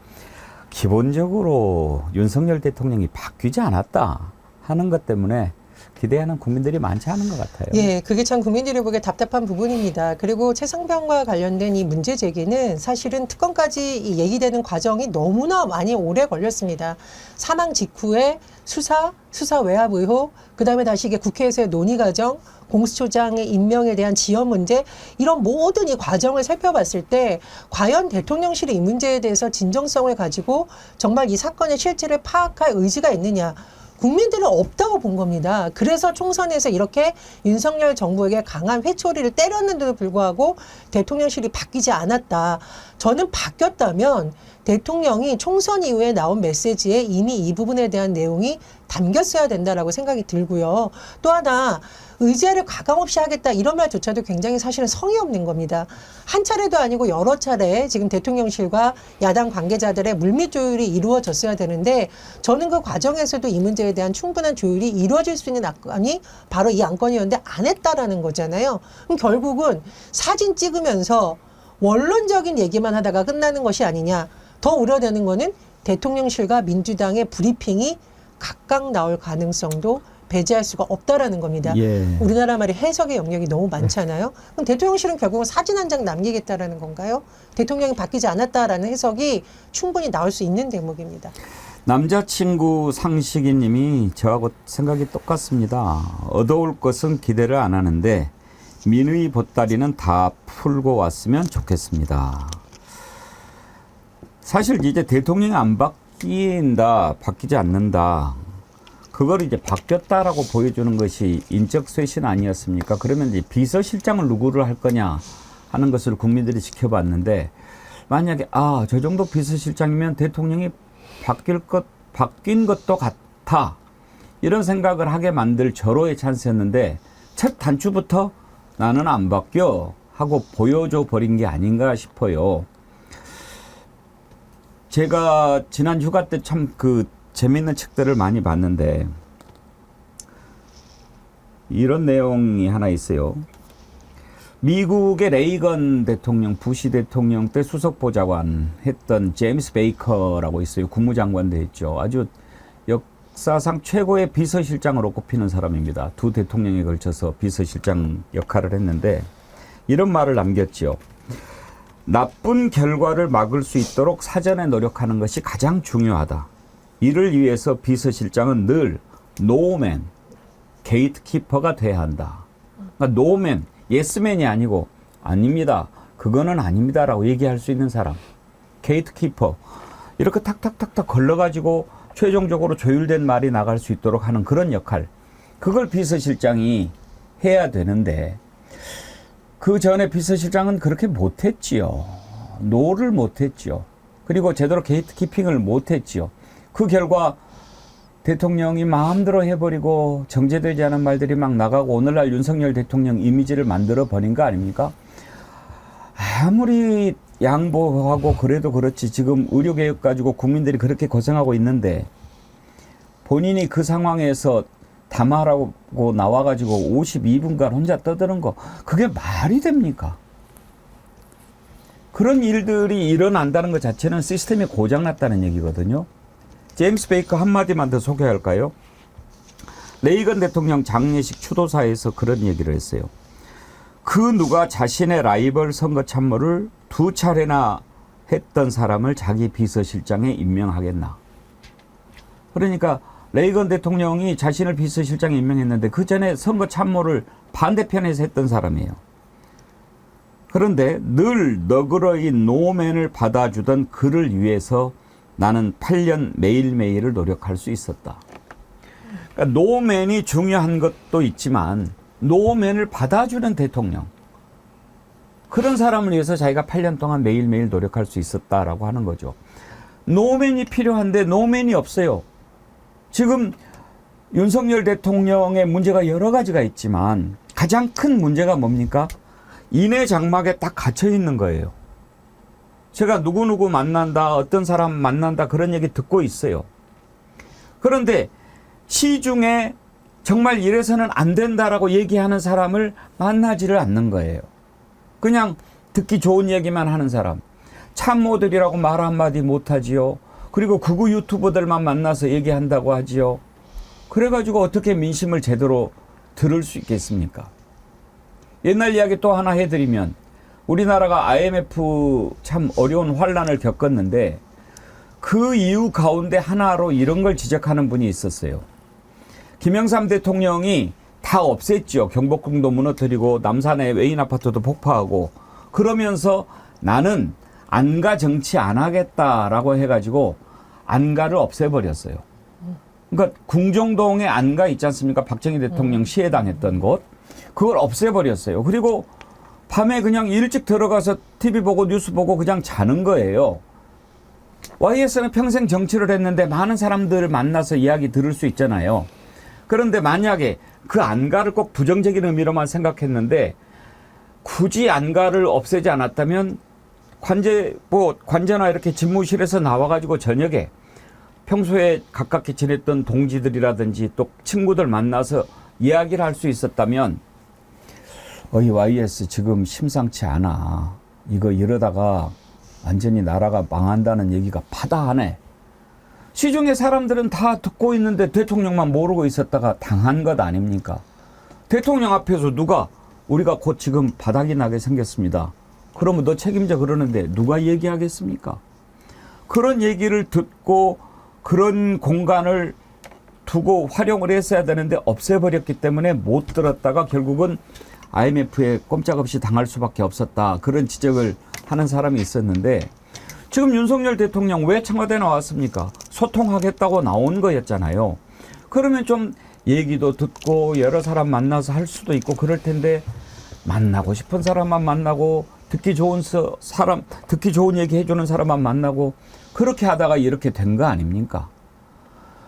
기본적으로 윤석열 대통령이 바뀌지 않았다 하는 것 때문에 기대하는 국민들이 많지 않은 것 같아요. 예, 그게 참 국민들이 보기에 답답한 부분입니다. 그리고 최상병과 관련된 이 문제 제기는 사실은 특검까지 이 얘기되는 과정이 너무나 많이 오래 걸렸습니다. 사망 직후에 수사 외압 의혹, 그다음에 다시 이게 국회에서의 논의 과정, 공수처장의 임명에 대한 지연 문제, 이런 모든 이 과정을 살펴봤을 때 과연 대통령실이 이 문제에 대해서 진정성을 가지고 정말 이 사건의 실체를 파악할 의지가 있느냐. 국민들은 없다고 본 겁니다. 그래서 총선에서 이렇게 윤석열 정부에게 강한 회초리를 때렸는데도 불구하고 대통령실이 바뀌지 않았다. 저는 바뀌었다면 대통령이 총선 이후에 나온 메시지에 이미 이 부분에 대한 내용이 담겼어야 된다라고 생각이 들고요. 또 하나 의제를 가감없이 하겠다 이런 말조차도 굉장히 사실은 성의 없는 겁니다. 한 차례도 아니고 여러 차례 지금 대통령실과 야당 관계자들의 물밑 조율이 이루어졌어야 되는데 저는 그 과정에서도 이 문제에 대한 충분한 조율이 이루어질 수 있는 안건이 바로 이 안건이었는데 안 했다라는 거잖아요. 그럼 결국은 사진 찍으면서 원론적인 얘기만 하다가 끝나는 것이 아니냐. 더 우려되는 거는 대통령실과 민주당의 브리핑이 각각 나올 가능성도 배제할 수가 없다라는 겁니다. 예. 우리나라 말이 해석의 영역이 너무 많잖아요. 그럼 대통령실은 결국은 사진 한 장 남기겠다라는 건가요? 대통령이 바뀌지 않았다라는 해석이 충분히 나올 수 있는 대목입니다. 남자친구 상식이 님이 저하고 생각이 똑같습니다. 얻어올 것은 기대를 안 하는데 민의 보따리는 다 풀고 왔으면 좋겠습니다. 사실 이제 대통령이 안 바뀐다, 바뀌지 않는다. 그걸 이제 바뀌었다라고 보여주는 것이 인적 쇄신 아니었습니까? 그러면 이제 비서실장을 누구를 할 거냐 하는 것을 국민들이 지켜봤는데 만약에 저 정도 비서실장이면 대통령이 바뀐 것도 같아. 이런 생각을 하게 만들 절호의 찬스였는데 첫 단추부터 나는 안 바뀌어 하고 보여줘 버린 게 아닌가 싶어요. 제가 지난 휴가 때 참 재미있는 책들을 많이 봤는데 이런 내용이 하나 있어요. 미국의 레이건 대통령, 부시 대통령 때 수석보좌관 했던 제임스 베이커라고 있어요. 국무장관도 했죠. 아주 역사상 최고의 비서실장으로 꼽히는 사람입니다. 두 대통령에 걸쳐서 비서실장 역할을 했는데 이런 말을 남겼죠. 나쁜 결과를 막을 수 있도록 사전에 노력하는 것이 가장 중요하다. 이를 위해서 비서실장은 늘 노맨, 게이트키퍼가 돼야 한다. 그러니까 노맨, 예스맨이 아니고 아닙니다. 그거는 아닙니다라고 얘기할 수 있는 사람. 게이트키퍼. 이렇게 탁탁탁탁 걸러가지고 최종적으로 조율된 말이 나갈 수 있도록 하는 그런 역할. 그걸 비서실장이 해야 되는데 그 전에 비서실장은 그렇게 못했지요. 노를 못했지요. 그리고 제대로 게이트키핑을 못했지요. 그 결과 대통령이 마음대로 해버리고 정제되지 않은 말들이 막 나가고 오늘날 윤석열 대통령 이미지를 만들어 버린 거 아닙니까? 아무리 양보하고 그래도 그렇지 지금 의료개혁 가지고 국민들이 그렇게 고생하고 있는데 본인이 그 상황에서 담화라고 나와가지고 52분간 혼자 떠드는 거 그게 말이 됩니까? 그런 일들이 일어난다는 것 자체는 시스템이 고장났다는 얘기거든요. 제임스 베이커 한마디만 더 소개할까요? 레이건 대통령 장례식 추도사에서 그런 얘기를 했어요. 그 누가 자신의 라이벌 선거 참모를 2차례나 했던 사람을 자기 비서실장에 임명하겠나. 그러니까 레이건 대통령이 자신을 비서실장에 임명했는데 그 전에 선거 참모를 반대편에서 했던 사람이에요. 그런데 늘 너그러이 노맨을 받아주던 그를 위해서 나는 8년 매일매일을 노력할 수 있었다. 그러니까 노맨이 중요한 것도 있지만 노맨을 받아주는 대통령. 그런 사람을 위해서 자기가 8년 동안 매일매일 노력할 수 있었다라고 하는 거죠. 노맨이 필요한데 노맨이 없어요. 지금 윤석열 대통령의 문제가 여러 가지가 있지만 가장 큰 문제가 뭡니까? 인해 장막에 딱 갇혀 있는 거예요. 제가 누구누구 만난다, 어떤 사람 만난다 그런 얘기 듣고 있어요. 그런데 시중에 정말 이래서는 안 된다라고 얘기하는 사람을 만나지를 않는 거예요. 그냥 듣기 좋은 얘기만 하는 사람. 참모들이라고 말 한마디 못하지요. 그리고 극우 유튜버들만 만나서 얘기한다고 하지요. 그래가지고 어떻게 민심을 제대로 들을 수 있겠습니까? 옛날 이야기 또 하나 해드리면 우리나라가 IMF 참 어려운 환란을 겪었는데 그 이유 가운데 하나로 이런 걸 지적하는 분이 있었어요. 김영삼 대통령이 다 없앴죠. 경복궁도 무너뜨리고 남산의 외인 아파트도 폭파하고 그러면서 나는 안가 정치 안 하겠다라고 해가지고 안가를 없애버렸어요. 그러니까 궁정동에 안가 있지 않습니까? 박정희 대통령 시해당했던 곳. 그걸 없애버렸어요. 그리고 밤에 그냥 일찍 들어가서 TV 보고 뉴스 보고 그냥 자는 거예요. YS는 평생 정치를 했는데 많은 사람들을 만나서 이야기 들을 수 있잖아요. 그런데 만약에 그 안가를 꼭 부정적인 의미로만 생각했는데 굳이 안가를 없애지 않았다면 관제나 이렇게 집무실에서 나와가지고 저녁에 평소에 가깝게 지냈던 동지들이라든지 또 친구들 만나서 이야기를 할 수 있었다면 어이 YS 지금 심상치 않아. 이러다가 완전히 나라가 망한다는 얘기가 파다하네. 시중에 사람들은 다 듣고 있는데 대통령만 모르고 있었다가 당한 것 아닙니까? 대통령 앞에서 누가 우리가 곧 지금 바닥이 나게 생겼습니다. 그러면 너 책임져 그러는데 누가 얘기하겠습니까? 그런 얘기를 듣고 그런 공간을 두고 활용을 했어야 되는데 없애버렸기 때문에 못 들었다가 결국은 IMF에 꼼짝없이 당할 수밖에 없었다. 그런 지적을 하는 사람이 있었는데 지금 윤석열 대통령 왜 청와대에 나왔습니까? 소통하겠다고 나온 거였잖아요. 그러면 좀 얘기도 듣고 여러 사람 만나서 할 수도 있고 그럴 텐데 만나고 싶은 사람만 만나고 듣기 좋은 얘기 해주는 사람만 만나고 그렇게 하다가 이렇게 된 거 아닙니까?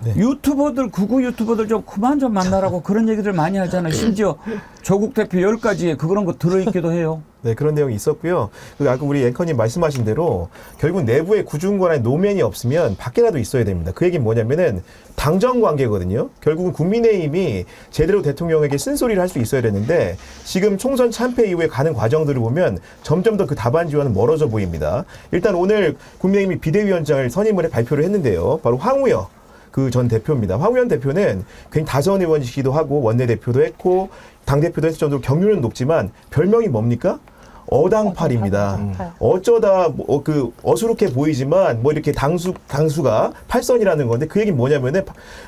네. 극우 유튜버들 좀 그만 좀 만나라고 그런 얘기들 많이 하잖아요. 심지어 조국 대표 10가지에 그런 거 들어있기도 해요. 네, 그런 내용이 있었고요. 그리고 아까 우리 앵커님 말씀하신 대로 결국 내부에 구중권한 노면이 없으면 밖에라도 있어야 됩니다. 그 얘기는 뭐냐면은 당정 관계거든요. 결국은 국민의힘이 제대로 대통령에게 쓴소리를 할 수 있어야 되는데 지금 총선 참패 이후에 가는 과정들을 보면 점점 더 그 답안지와는 멀어져 보입니다. 일단 오늘 국민의힘이 비대위원장을 선임을 발표를 했는데요. 바로 황우여 그 전 대표입니다. 황우현 대표는 굉장히 다선 의원이시기도 하고 원내대표도 했고 당대표도 했을 정도로 경륜은 높지만 별명이 뭡니까? 어당팔입니다. 어쩌다 그 어수룩해 보이지만 뭐 이렇게 당수가 팔선이라는 건데 그 얘기는 뭐냐면은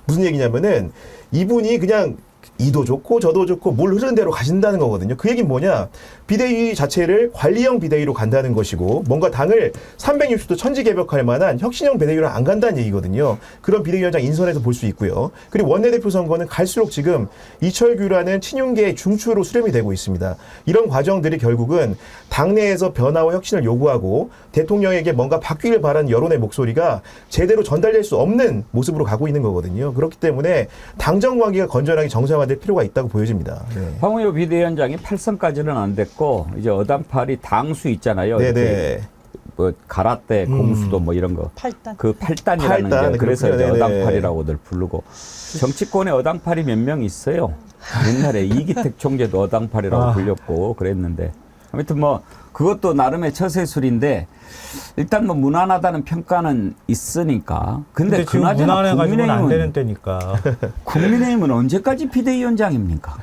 무슨 얘기냐면은 이분이 그냥 이도 좋고 저도 좋고 물 흐르는 대로 가신다는 거거든요. 그 얘기는 뭐냐? 비대위 자체를 관리형 비대위로 간다는 것이고 뭔가 당을 360도 천지개벽할 만한 혁신형 비대위로 안 간다는 얘기거든요. 그런 비대위원장 인선에서 볼 수 있고요. 그리고 원내대표 선거는 갈수록 지금 이철규라는 친윤계의 중추로 수렴이 되고 있습니다. 이런 과정들이 결국은 당내에서 변화와 혁신을 요구하고 대통령에게 뭔가 바뀌길 바라는 여론의 목소리가 제대로 전달될 수 없는 모습으로 가고 있는 거거든요. 그렇기 때문에 당정 관계가 건전하게 정상화될 필요가 있다고 보여집니다. 네. 황우여 비대위원장이 8선까지는 안 됐고 이제 어당팔이 당수 있잖아요. 네네. 뭐 가라떼, 공수도 뭐 이런 거. 8단. 그 8단이라는 게 그래서 이제 네네. 어당팔이라고들 부르고 정치권에 어당팔이 몇 명 있어요. 옛날에 이기택 총재도 어당팔이라고 불렸고 그랬는데 아무튼 뭐 그것도 나름의 처세술인데 일단 뭐 무난하다는 평가는 있으니까. 근데 지금 그나저나 무난해가지고는 안 되는 때니까. 국민의힘은 언제까지 비대위원장입니까?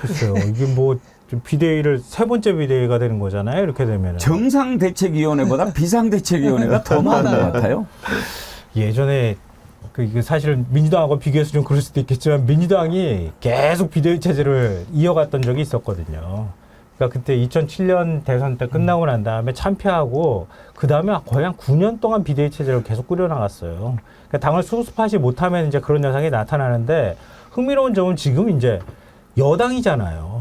글쎄요. 이게 뭐 좀 비대위를 세 번째 비대위가 되는 거잖아요. 이렇게 되면 정상대책위원회보다 비상대책위원회가 더 많은 것 같아요. 예전에 이게 사실 민주당하고 비교해서 좀 그럴 수도 있겠지만 민주당이 계속 비대위 체제를 이어갔던 적이 있었거든요. 그러니까 그때 2007년 대선 때 끝나고 난 다음에 참패하고 그 다음에 거의 한 9년 동안 비대위 체제를 계속 꾸려나갔어요. 그러니까 당을 수습하지 못하면 이제 그런 현상이 나타나는데 흥미로운 점은 지금 이제 여당이잖아요.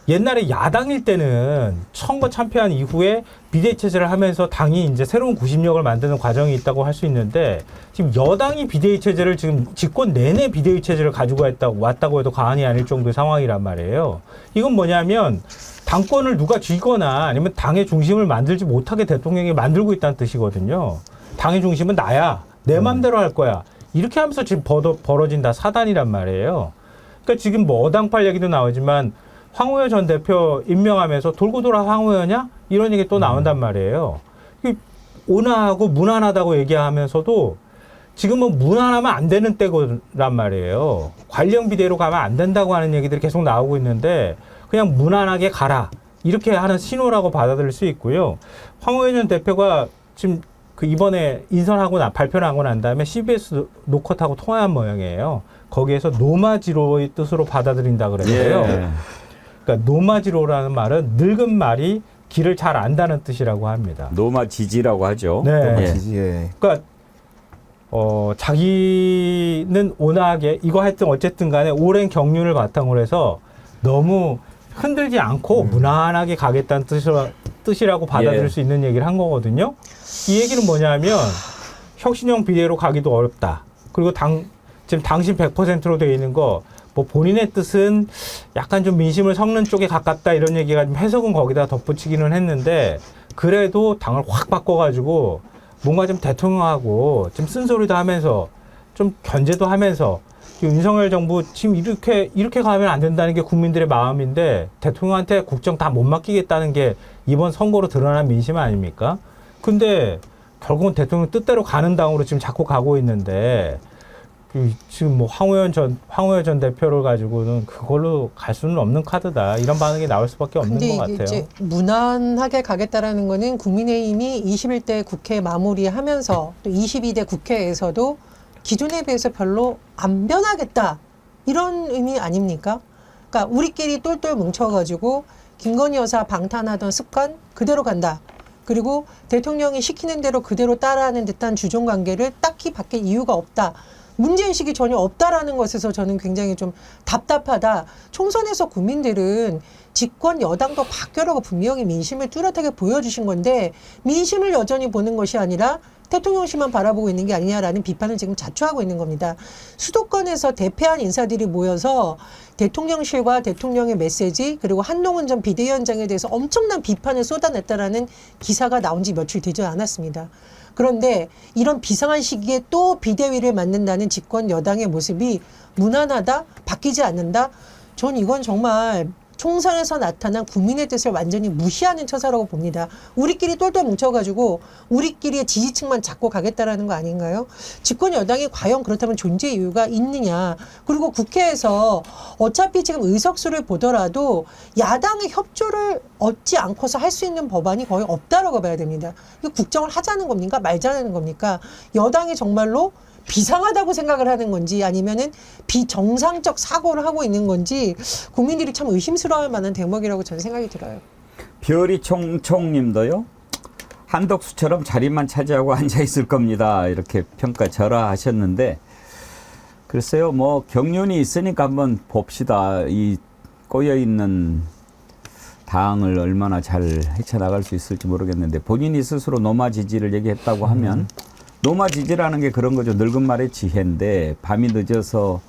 옛날에 야당일 때는 선거 참패한 이후에 비대위 체제를 하면서 당이 이제 새로운 구심력을 만드는 과정이 있다고 할 수 있는데 지금 여당이 비대위 체제를 지금 집권 내내 비대위 체제를 가지고 왔다고 해도 과언이 아닐 정도의 상황이란 말이에요. 이건 뭐냐면 당권을 누가 쥐거나 아니면 당의 중심을 만들지 못하게 대통령이 만들고 있다는 뜻이거든요. 당의 중심은 나야. 내 맘대로 할 거야. 이렇게 하면서 지금 벌어진 다 사단이란 말이에요. 그러니까 지금 뭐 어당팔 얘기도 나오지만 황우여 전 대표 임명하면서 돌고 돌아 황우여냐? 이런 얘기 또 나온단 말이에요. 온화하고 무난하다고 얘기하면서도 지금은 무난하면 안 되는 때란 말이에요. 관리형 비대로 가면 안 된다고 하는 얘기들이 계속 나오고 있는데 그냥 무난하게 가라. 이렇게 하는 신호라고 받아들일 수 있고요. 황우여 전 대표가 지금 그 이번에 인선하고 발표를 하고 난 다음에 CBS 노컷하고 통화한 모양이에요. 거기에서 노마지로의 뜻으로 받아들인다 그랬어요. 예. 그러니까 노마지로라는 말은 늙은 말이 길을 잘 안다는 뜻이라고 합니다. 노마지지라고 하죠. 네. 노마지지, 예. 그러니까 자기는 온화하게 이거 하여튼 어쨌든 간에 오랜 경륜을 바탕으로 해서 너무 흔들지 않고 무난하게 가겠다는 뜻이라고 받아들일 예. 수 있는 얘기를 한 거거든요. 이 얘기는 뭐냐면 혁신형 비례로 가기도 어렵다. 그리고 지금 당신 100%로 되어 있는 거 뭐 본인의 뜻은 약간 좀 민심을 섞는 쪽에 가깝다 이런 얘기가 좀 해석은 거기다 덧붙이기는 했는데 그래도 당을 확 바꿔가지고 뭔가 좀 대통령하고 좀 쓴소리도 하면서 좀 견제도 하면서 윤석열 정부 지금 이렇게 가면 안 된다는 게 국민들의 마음인데 대통령한테 국정 다 못 맡기겠다는 게 이번 선거로 드러난 민심 아닙니까? 근데 결국은 대통령 뜻대로 가는 당으로 지금 자꾸 가고 있는데 지금 뭐 황우여 전 대표를 가지고는 그걸로 갈 수는 없는 카드다. 이런 반응이 나올 수밖에 없는 것 같아요. 근데 이제 무난하게 가겠다라는 거는 국민의힘이 21대 국회 마무리하면서 또 22대 국회에서도 기존에 비해서 별로 안 변하겠다. 이런 의미 아닙니까? 그러니까 우리끼리 똘똘 뭉쳐가지고 김건희 여사 방탄하던 습관 그대로 간다. 그리고 대통령이 시키는 대로 그대로 따라하는 듯한 주종 관계를 딱히 바뀔 이유가 없다. 문제의식이 전혀 없다라는 것에서 저는 굉장히 좀 답답하다. 총선에서 국민들은 집권 여당도 바뀌라고 분명히 민심을 뚜렷하게 보여주신 건데 민심을 여전히 보는 것이 아니라 대통령실만 바라보고 있는 게 아니냐라는 비판을 지금 자초하고 있는 겁니다. 수도권에서 대패한 인사들이 모여서 대통령실과 대통령의 메시지 그리고 한동훈 전 비대위원장에 대해서 엄청난 비판을 쏟아냈다라는 기사가 나온 지 며칠 되지 않았습니다. 그런데 이런 비상한 시기에 또 비대위를 맡는다는 집권 여당의 모습이 무난하다? 바뀌지 않는다? 전 이건 정말 총선에서 나타난 국민의 뜻을 완전히 무시하는 처사라고 봅니다. 우리끼리 똘똘 뭉쳐가지고 우리끼리의 지지층만 잡고 가겠다라는 거 아닌가요? 집권 여당이 과연 그렇다면 존재 이유가 있느냐. 그리고 국회에서 어차피 지금 의석수를 보더라도 야당의 협조를 얻지 않고서 할 수 있는 법안이 거의 없다라고 봐야 됩니다. 이거 국정을 하자는 겁니까? 말자는 겁니까? 여당이 정말로 비상하다고 생각을 하는 건지 아니면은 비정상적 사고를 하고 있는 건지 국민들이 참 의심스러워할 만한 대목이라고 저는 생각이 들어요. 별이 총총님도요. 한덕수처럼 자리만 차지하고 앉아 있을 겁니다. 이렇게 평가절하하셨는데 글쎄요. 뭐 경륜이 있으니까 한번 봅시다. 이 꼬여 있는 당을 얼마나 잘 헤쳐나갈 수 있을지 모르겠는데 본인이 스스로 노마 지지를 얘기했다고 하면 노마 지지라는 게 그런 거죠. 늙은 말의 지혜인데 밤이 늦어서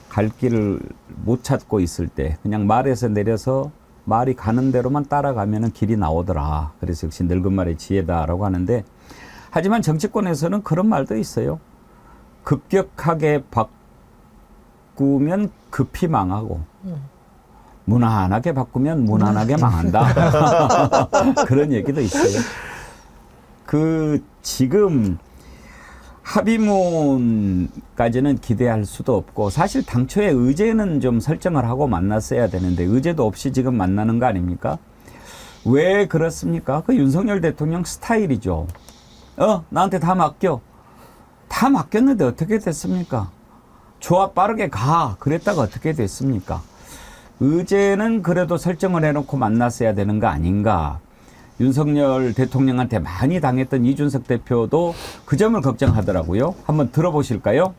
갈 길을 못 찾고 있을 때 그냥 말에서 내려서 말이 가는 대로만 따라가면 길이 나오더라. 그래서 역시 늙은 말의 지혜다라고 하는데 하지만 정치권에서는 그런 말도 있어요. 급격하게 바꾸면 급히 망하고 무난하게 바꾸면 무난하게 망한다. 그런 얘기도 있어요. 지금 합의문까지는 기대할 수도 없고 사실 당초에 의제는 좀 설정을 하고 만났어야 되는데 의제도 없이 지금 만나는 거 아닙니까? 왜 그렇습니까? 그 윤석열 대통령 스타일이죠. 나한테 다 맡겨. 다 맡겼는데 어떻게 됐습니까? 좋아 빠르게 가. 그랬다가 어떻게 됐습니까? 의제는 그래도 설정을 해놓고 만났어야 되는 거 아닌가. 윤석열 대통령한테 많이 당했던 이준석 대표도 그 점을 걱정하더라고요. 한번 들어보실까요?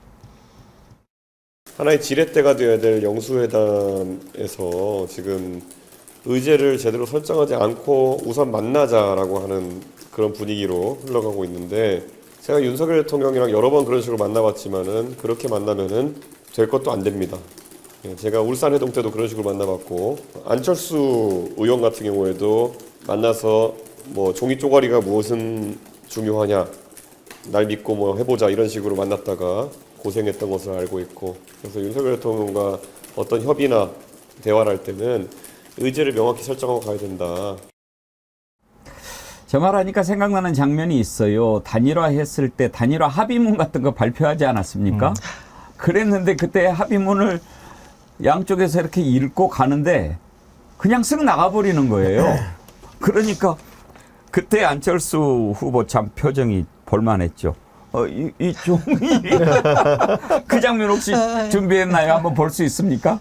하나의 지렛대가 되어야 될 영수회담에서 지금 의제를 제대로 설정하지 않고 우선 만나자라고 하는 그런 분위기로 흘러가고 있는데 제가 윤석열 대통령이랑 여러 번 그런 식으로 만나봤지만은 그렇게 만나면은 될 것도 안 됩니다. 제가 울산 회동 때도 그런 식으로 만나봤고 안철수 의원 같은 경우에도 만나서 뭐 종이 쪼가리가 무엇은 중요하냐 날 믿고 뭐 해보자 이런 식으로 만났다가 고생했던 것을 알고 있고 그래서 윤석열 대통령과 어떤 협의나 대화를 할 때는 의제를 명확히 설정하고 가야 된다. 저 말하니까 생각나는 장면이 있어요. 단일화 했을 때 단일화 합의문 같은 거 발표하지 않았습니까? 그랬는데 그때 합의문을 양쪽에서 이렇게 읽고 가는데 그냥 쓱 나가버리는 거예요. 그러니까 그때 안철수 후보 참 표정이 볼만했죠. 이 종이 그 장면 혹시 준비했나요? 한번 볼 수 있습니까?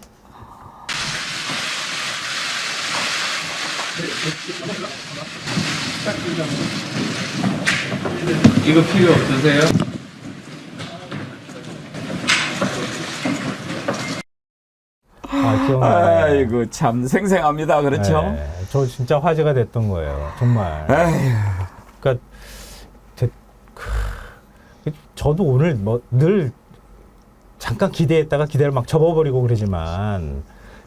이거 필요 없으세요? 기억나요. 아이고 참 생생합니다. 그렇죠? 네, 저 진짜 화제가 됐던 거예요. 정말. 에휴. 그러니까 저도 오늘 뭐 늘 잠깐 기대했다가 기대를 막 접어버리고 그러지만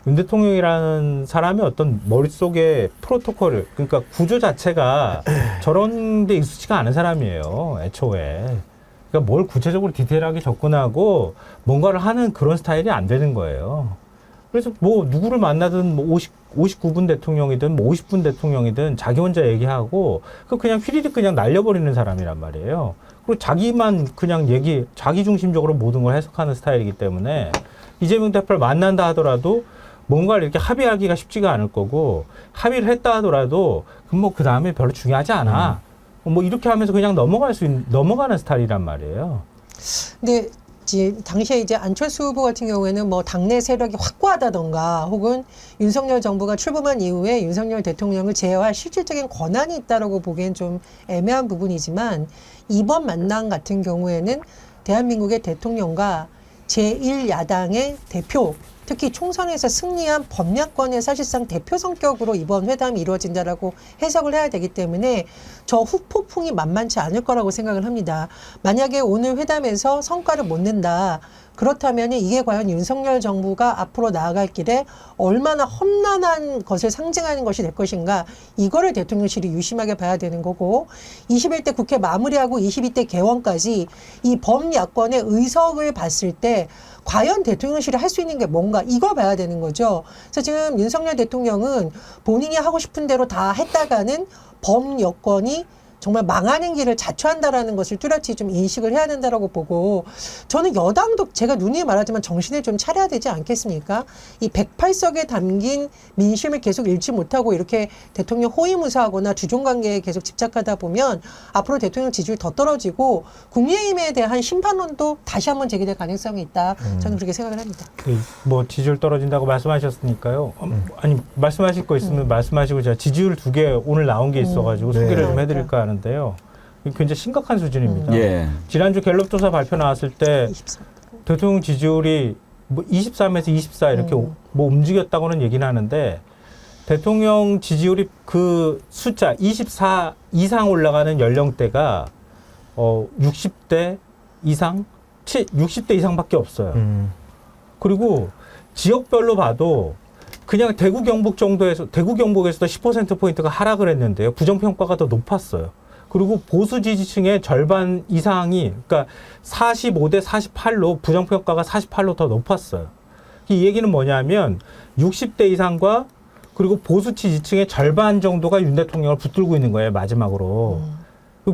윤 대통령이라는 사람이 어떤 머릿속에 프로토콜을 그러니까 구조 자체가 저런 데 익숙치가 않은 사람이에요. 애초에. 그러니까 뭘 구체적으로 디테일하게 접근하고 뭔가를 하는 그런 스타일이 안 되는 거예요. 그래서 뭐 누구를 만나든 뭐 59분 대통령이든 뭐 50분 대통령이든 자기 혼자 얘기하고 그냥 휘리릭 그냥 날려버리는 사람이란 말이에요. 그리고 자기만 그냥 자기 중심적으로 모든 걸 해석하는 스타일이기 때문에 이재명 대표를 만난다 하더라도 뭔가를 이렇게 합의하기가 쉽지가 않을 거고 합의를 했다 하더라도 그 다음에 별로 중요하지 않아. 뭐 이렇게 하면서 그냥 넘어가는 스타일이란 말이에요. 근데 당시에 이제 안철수 후보 같은 경우에는 뭐 당내 세력이 확고하다던가 혹은 윤석열 정부가 출범한 이후에 윤석열 대통령을 제어할 실질적인 권한이 있다라고 보기엔 좀 애매한 부분이지만 이번 만남 같은 경우에는 대한민국의 대통령과 제1야당의 대표 특히 총선에서 승리한 범야권의 사실상 대표 성격으로 이번 회담이 이루어진다라고 해석을 해야 되기 때문에 저 후폭풍이 만만치 않을 거라고 생각을 합니다. 만약에 오늘 회담에서 성과를 못 낸다. 그렇다면 이게 과연 윤석열 정부가 앞으로 나아갈 길에 얼마나 험난한 것을 상징하는 것이 될 것인가 이거를 대통령실이 유심하게 봐야 되는 거고 21대 국회 마무리하고 22대 개원까지 이 범야권의 의석을 봤을 때 과연 대통령실이 할 수 있는 게 뭔가 이걸 봐야 되는 거죠. 그래서 지금 윤석열 대통령은 본인이 하고 싶은 대로 다 했다가는 범여권이 정말 망하는 길을 자초한다라는 것을 뚜렷이 좀 인식을 해야 된다라고 보고 저는 여당도 제가 누누이 말하지만 정신을 좀 차려야 되지 않겠습니까? 이 108석에 담긴 민심을 계속 잃지 못하고 이렇게 대통령 호위무사하거나 주종관계에 계속 집착하다 보면 앞으로 대통령 지지율이 더 떨어지고 국민의힘에 대한 심판론도 다시 한번 제기될 가능성이 있다. 저는 그렇게 생각을 합니다. 뭐 지지율 떨어진다고 말씀하셨으니까요. 아니 말씀하실 거 있으면 말씀하시고 제가 지지율 2개 오늘 나온 게 있어가지고 소개를 좀 해드릴까 하는데요. 굉장히 심각한 수준입니다. 예. 지난주 갤럽 조사 발표 나왔을 때 24. 대통령 지지율이 뭐 23에서 24 이렇게 뭐 움직였다고는 얘기는 하는데 대통령 지지율이 그 숫자 24 이상 올라가는 연령대가 60대 이상, 60대 이상밖에 없어요. 그리고 지역별로 봐도 그냥 대구 경북 정도에서 대구 경북에서도 10%포인트가 하락을 했는데요. 부정평가가 더 높았어요. 그리고 보수 지지층의 절반 이상이 그러니까 45대 48로 부정평가가 48로 더 높았어요. 이 얘기는 뭐냐면 60대 이상과 그리고 보수 지지층의 절반 정도가 윤 대통령을 붙들고 있는 거예요. 마지막으로.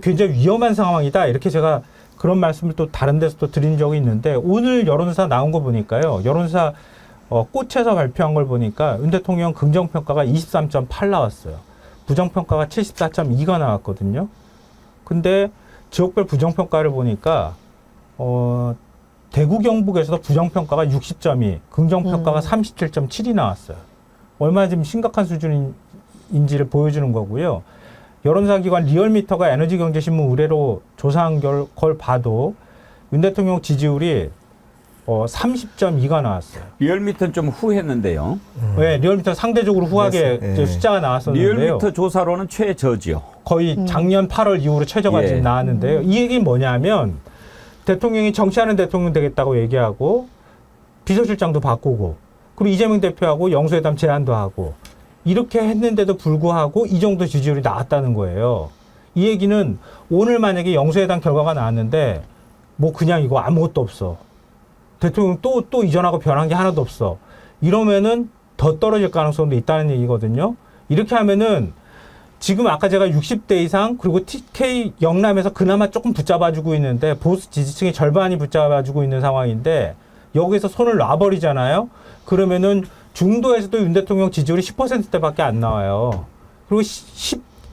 굉장히 위험한 상황이다. 이렇게 제가 그런 말씀을 또 다른 데서 또 드린 적이 있는데 오늘 여론조사 나온 거 보니까요. 여론조사 꽃에서 발표한 걸 보니까 윤 대통령 긍정평가가 23.8 나왔어요. 부정평가가 74.2가 나왔거든요. 근데 지역별 부정평가를 보니까 대구 경북에서도 부정평가가 60.2, 긍정평가가 37.7이 나왔어요. 얼마나 지금 심각한 수준인지를 보여주는 거고요. 여론조사기관 리얼미터가 에너지경제신문 의뢰로 조사한 걸 봐도 윤 대통령 지지율이 30.2가 나왔어요. 리얼미터는 좀 후했는데요. 네, 리얼미터 상대적으로 후하게 네. 숫자가 나왔었는데요. 리얼미터 조사로는 최저지요. 거의 작년 8월 이후로 최저가 지금 나왔는데요. 이 얘기는 뭐냐면 대통령이 정치하는 대통령 되겠다고 얘기하고 비서실장도 바꾸고 그리고 이재명 대표하고 영수회담 제안도 하고 이렇게 했는데도 불구하고 이 정도 지지율이 나왔다는 거예요. 이 얘기는 오늘 만약에 영수회담 결과가 나왔는데 뭐 그냥 이거 아무것도 없어. 대통령 또 이전하고 변한 게 하나도 없어. 이러면은 더 떨어질 가능성도 있다는 얘기거든요. 이렇게 하면은 지금 아까 제가 60대 이상 그리고 TK 영남에서 그나마 조금 붙잡아주고 있는데 보수 지지층의 절반이 붙잡아주고 있는 상황인데 여기서 손을 놔버리잖아요. 그러면은 중도에서도 윤 대통령 지지율이 10%대밖에 안 나와요. 그리고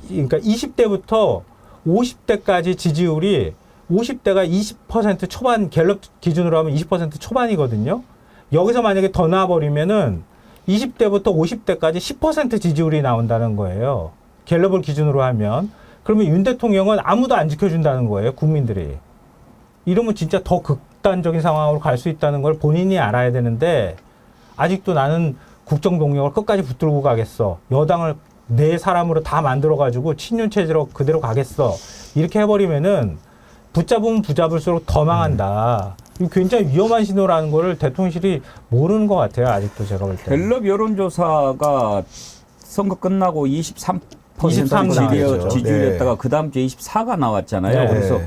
그러니까 20대부터 50대까지 지지율이 50대가 20% 초반 갤럽 기준으로 하면 20% 초반이거든요. 여기서 만약에 더 나와버리면은 20대부터 50대까지 10% 지지율이 나온다는 거예요. 갤럽을 기준으로 하면. 그러면 윤 대통령은 아무도 안 지켜준다는 거예요. 국민들이. 이러면 진짜 더 극단적인 상황으로 갈 수 있다는 걸 본인이 알아야 되는데 아직도 나는 국정동력을 끝까지 붙들고 가겠어. 여당을 내 사람으로 다 만들어가지고 친윤체제로 그대로 가겠어. 이렇게 해버리면은 붙잡으면 붙잡을수록 더 망한다. 이거 굉장히 위험한 신호라는 거를 대통령실이 모르는 것 같아요. 아직도 제가 볼 때. 갤럽 여론조사가 선거 끝나고 23% 23 나왔죠. 지지율이었다가 그 다음 주에 24가 나왔잖아요. 네. 그래서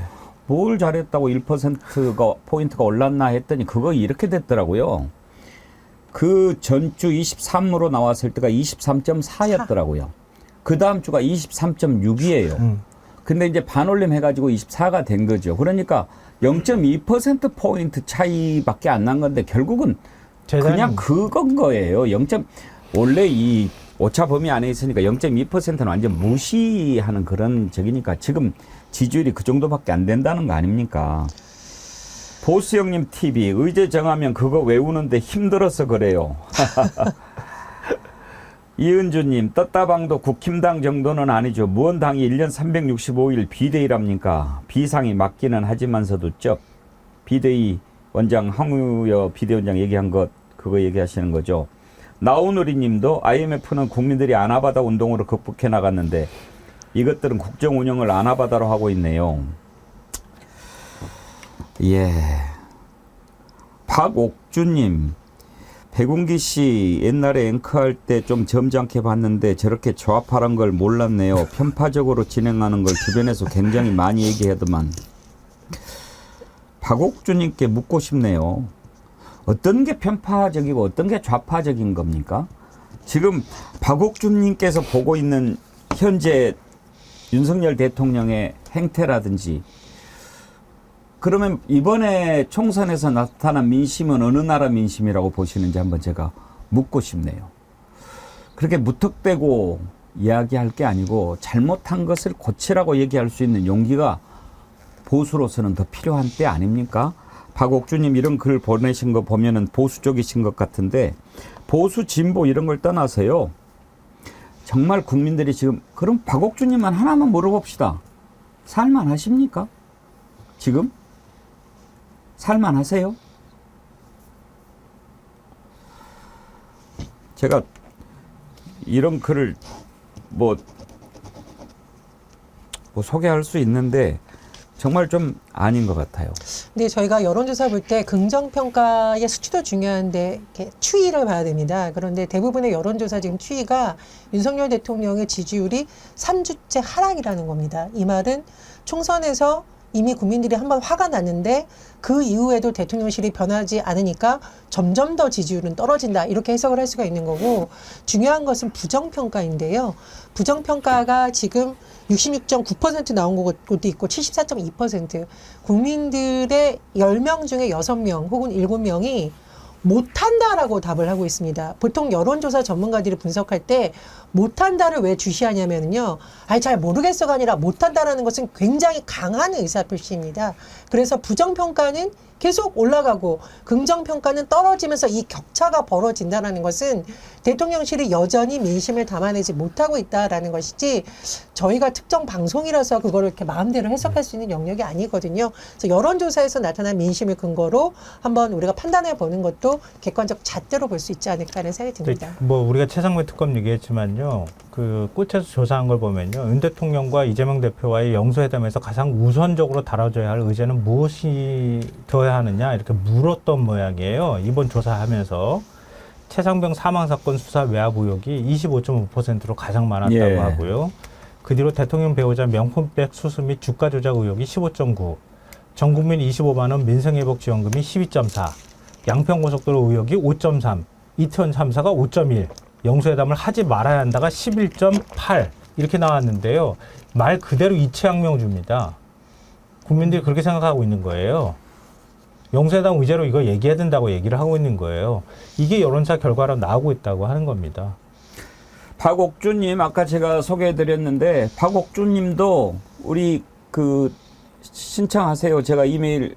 뭘 잘했다고 1%가 포인트가 올랐나 했더니 그거 이렇게 됐더라고요. 그 전주 23으로 나왔을 때가 23.4였더라고요. 그 다음 주가 23.6이에요. 근데 이제 반올림 해가지고 24가 된 거죠. 그러니까 0.2%포인트 차이밖에 안 난 건데 결국은 그냥 그건 거예요. 원래 이 오차 범위 안에 있으니까 0.2%는 완전 무시하는 그런 적이니까 지금 지지율이 그 정도밖에 안 된다는 거 아닙니까? 보수형님 TV 의제 정하면 그거 외우는데 힘들어서 그래요. 이은주님 떴다방도 국힘당 정도는 아니죠. 무언 당이 1년 365일 비대위랍니까? 비상이 맞기는 하지만서도 비대위 원장 황우여 비대위원장 얘기한 것 그거 얘기하시는 거죠. 나우누리 님도 IMF는 국민들이 아나바다 운동으로 극복해 나갔는데 이것들은 국정 운영을 아나바다로 하고 있네요. 예. 박옥주님, 백운기 씨 옛날에 앵커할 때 좀 점잖게 봤는데 저렇게 조합하란 걸 몰랐네요. 편파적으로 진행하는 걸 주변에서 굉장히 많이 얘기하더만. 박옥주님께 묻고 싶네요. 어떤 게 편파적이고 어떤 게 좌파적인 겁니까? 지금 박옥주님께서 보고 있는 현재 윤석열 대통령의 행태라든지 그러면 이번에 총선에서 나타난 민심은 어느 나라 민심이라고 보시는지 한번 제가 묻고 싶네요. 그렇게 무턱대고 이야기할 게 아니고 잘못한 것을 고치라고 얘기할 수 있는 용기가 보수로서는 더 필요한 때 아닙니까? 박옥주님 이런 글 보내신 거 보면은 보수 쪽이신 것 같은데 보수 진보 이런 걸 떠나서요. 정말 국민들이 지금 그럼 박옥주님만 하나만 물어봅시다. 살만하십니까? 지금? 살만하세요? 제가 이런 글을 뭐 소개할 수 있는데 정말 좀 아닌 것 같아요. 근데 저희가 여론조사 볼 때 긍정평가의 수치도 중요한데 이렇게 추이를 봐야 됩니다. 그런데 대부분의 여론조사 지금 추이가 윤석열 대통령의 지지율이 3주째 하락이라는 겁니다. 이 말은 총선에서 이미 국민들이 한번 화가 났는데 그 이후에도 대통령실이 변하지 않으니까 점점 더 지지율은 떨어진다. 이렇게 해석을 할 수가 있는 거고 중요한 것은 부정평가인데요. 부정평가가 지금 66.9% 나온 곳도 있고 74.2% 국민들의 10명 중에 6명 혹은 7명이 못한다라고 답을 하고 있습니다. 보통 여론조사 전문가들이 분석할 때 못한다를 왜 주시하냐면요. 잘 모르겠어가 아니라 못한다라는 것은 굉장히 강한 의사표시입니다. 그래서 부정평가는 계속 올라가고 긍정평가는 떨어지면서 이 격차가 벌어진다는 것은 대통령실이 여전히 민심을 담아내지 못하고 있다라는 것이지 저희가 특정 방송이라서 그거를 이렇게 마음대로 해석할 수 있는 영역이 아니거든요. 그래서 여론조사에서 나타난 민심을 근거로 한번 우리가 판단해 보는 것도 객관적 잣대로 볼 수 있지 않을까 하는 생각이 듭니다. 뭐 우리가 최상무 특검 얘기했지만요. 그 꽃에서 조사한 걸 보면요. 윤 대통령과 이재명 대표와의 영수회담에서 가장 우선적으로 다뤄져야 할 의제는 무엇이 되어야 하느냐 이렇게 물었던 모양이에요. 이번 조사하면서 최상병 사망사건 수사 외압 의혹이 25.5%로 가장 많았다고 하고요. 그 뒤로 대통령 배우자 명품백 수수 및 주가 조작 의혹이 15.9, 전국민 25만 원 민생회복지원금이 12.4, 양평고속도로 의혹이 5.3, 이태원 참사가 5.1, 영수회담을 하지 말아야 한다가 11.8 이렇게 나왔는데요. 말 그대로 이채양명주입니다. 국민들이 그렇게 생각하고 있는 거예요. 영수회담 의제로 이거 얘기해야 된다고 얘기를 하고 있는 거예요. 이게 여론조사 결과로 나오고 있다고 하는 겁니다. 박옥주님 아까 제가 소개해드렸는데 박옥주님도 우리 그 신청하세요. 제가 이메일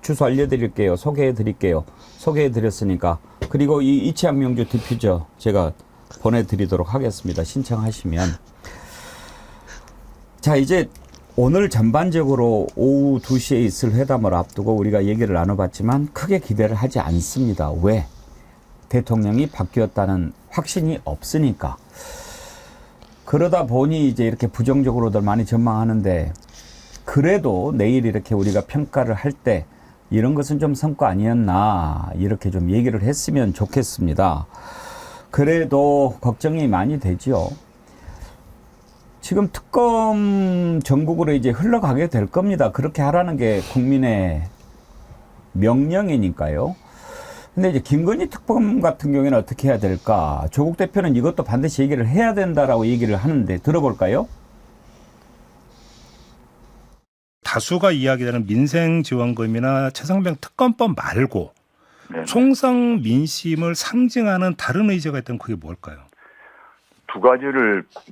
주소 알려드릴게요. 소개해드릴게요. 소개해드렸으니까. 그리고 이 이채양명주 디퓨저 제가 보내드리도록 하겠습니다. 신청하시면. 자 이제 오늘 전반적으로 오후 2시에 있을 회담을 앞두고 우리가 얘기를 나눠봤지만 크게 기대를 하지 않습니다. 왜? 대통령이 바뀌었다는 확신이 없으니까. 그러다 보니 이제 이렇게 부정적으로들 많이 전망하는데 그래도 내일 이렇게 우리가 평가를 할 때 이런 것은 좀 성과 아니었나 이렇게 좀 얘기를 했으면 좋겠습니다. 그래도 걱정이 많이 되죠. 지금 특검 전국으로 이제 흘러가게 될 겁니다. 그렇게 하라는 게 국민의 명령이니까요. 근데 이제 김건희 특검 같은 경우에는 어떻게 해야 될까? 조국 대표는 이것도 반드시 얘기를 해야 된다라고 얘기를 하는데 들어볼까요? 다수가 이야기하는 민생지원금이나 최상병 특검법 말고 총선 민심을 상징하는 다른 의제가 있다면 그게 뭘까요?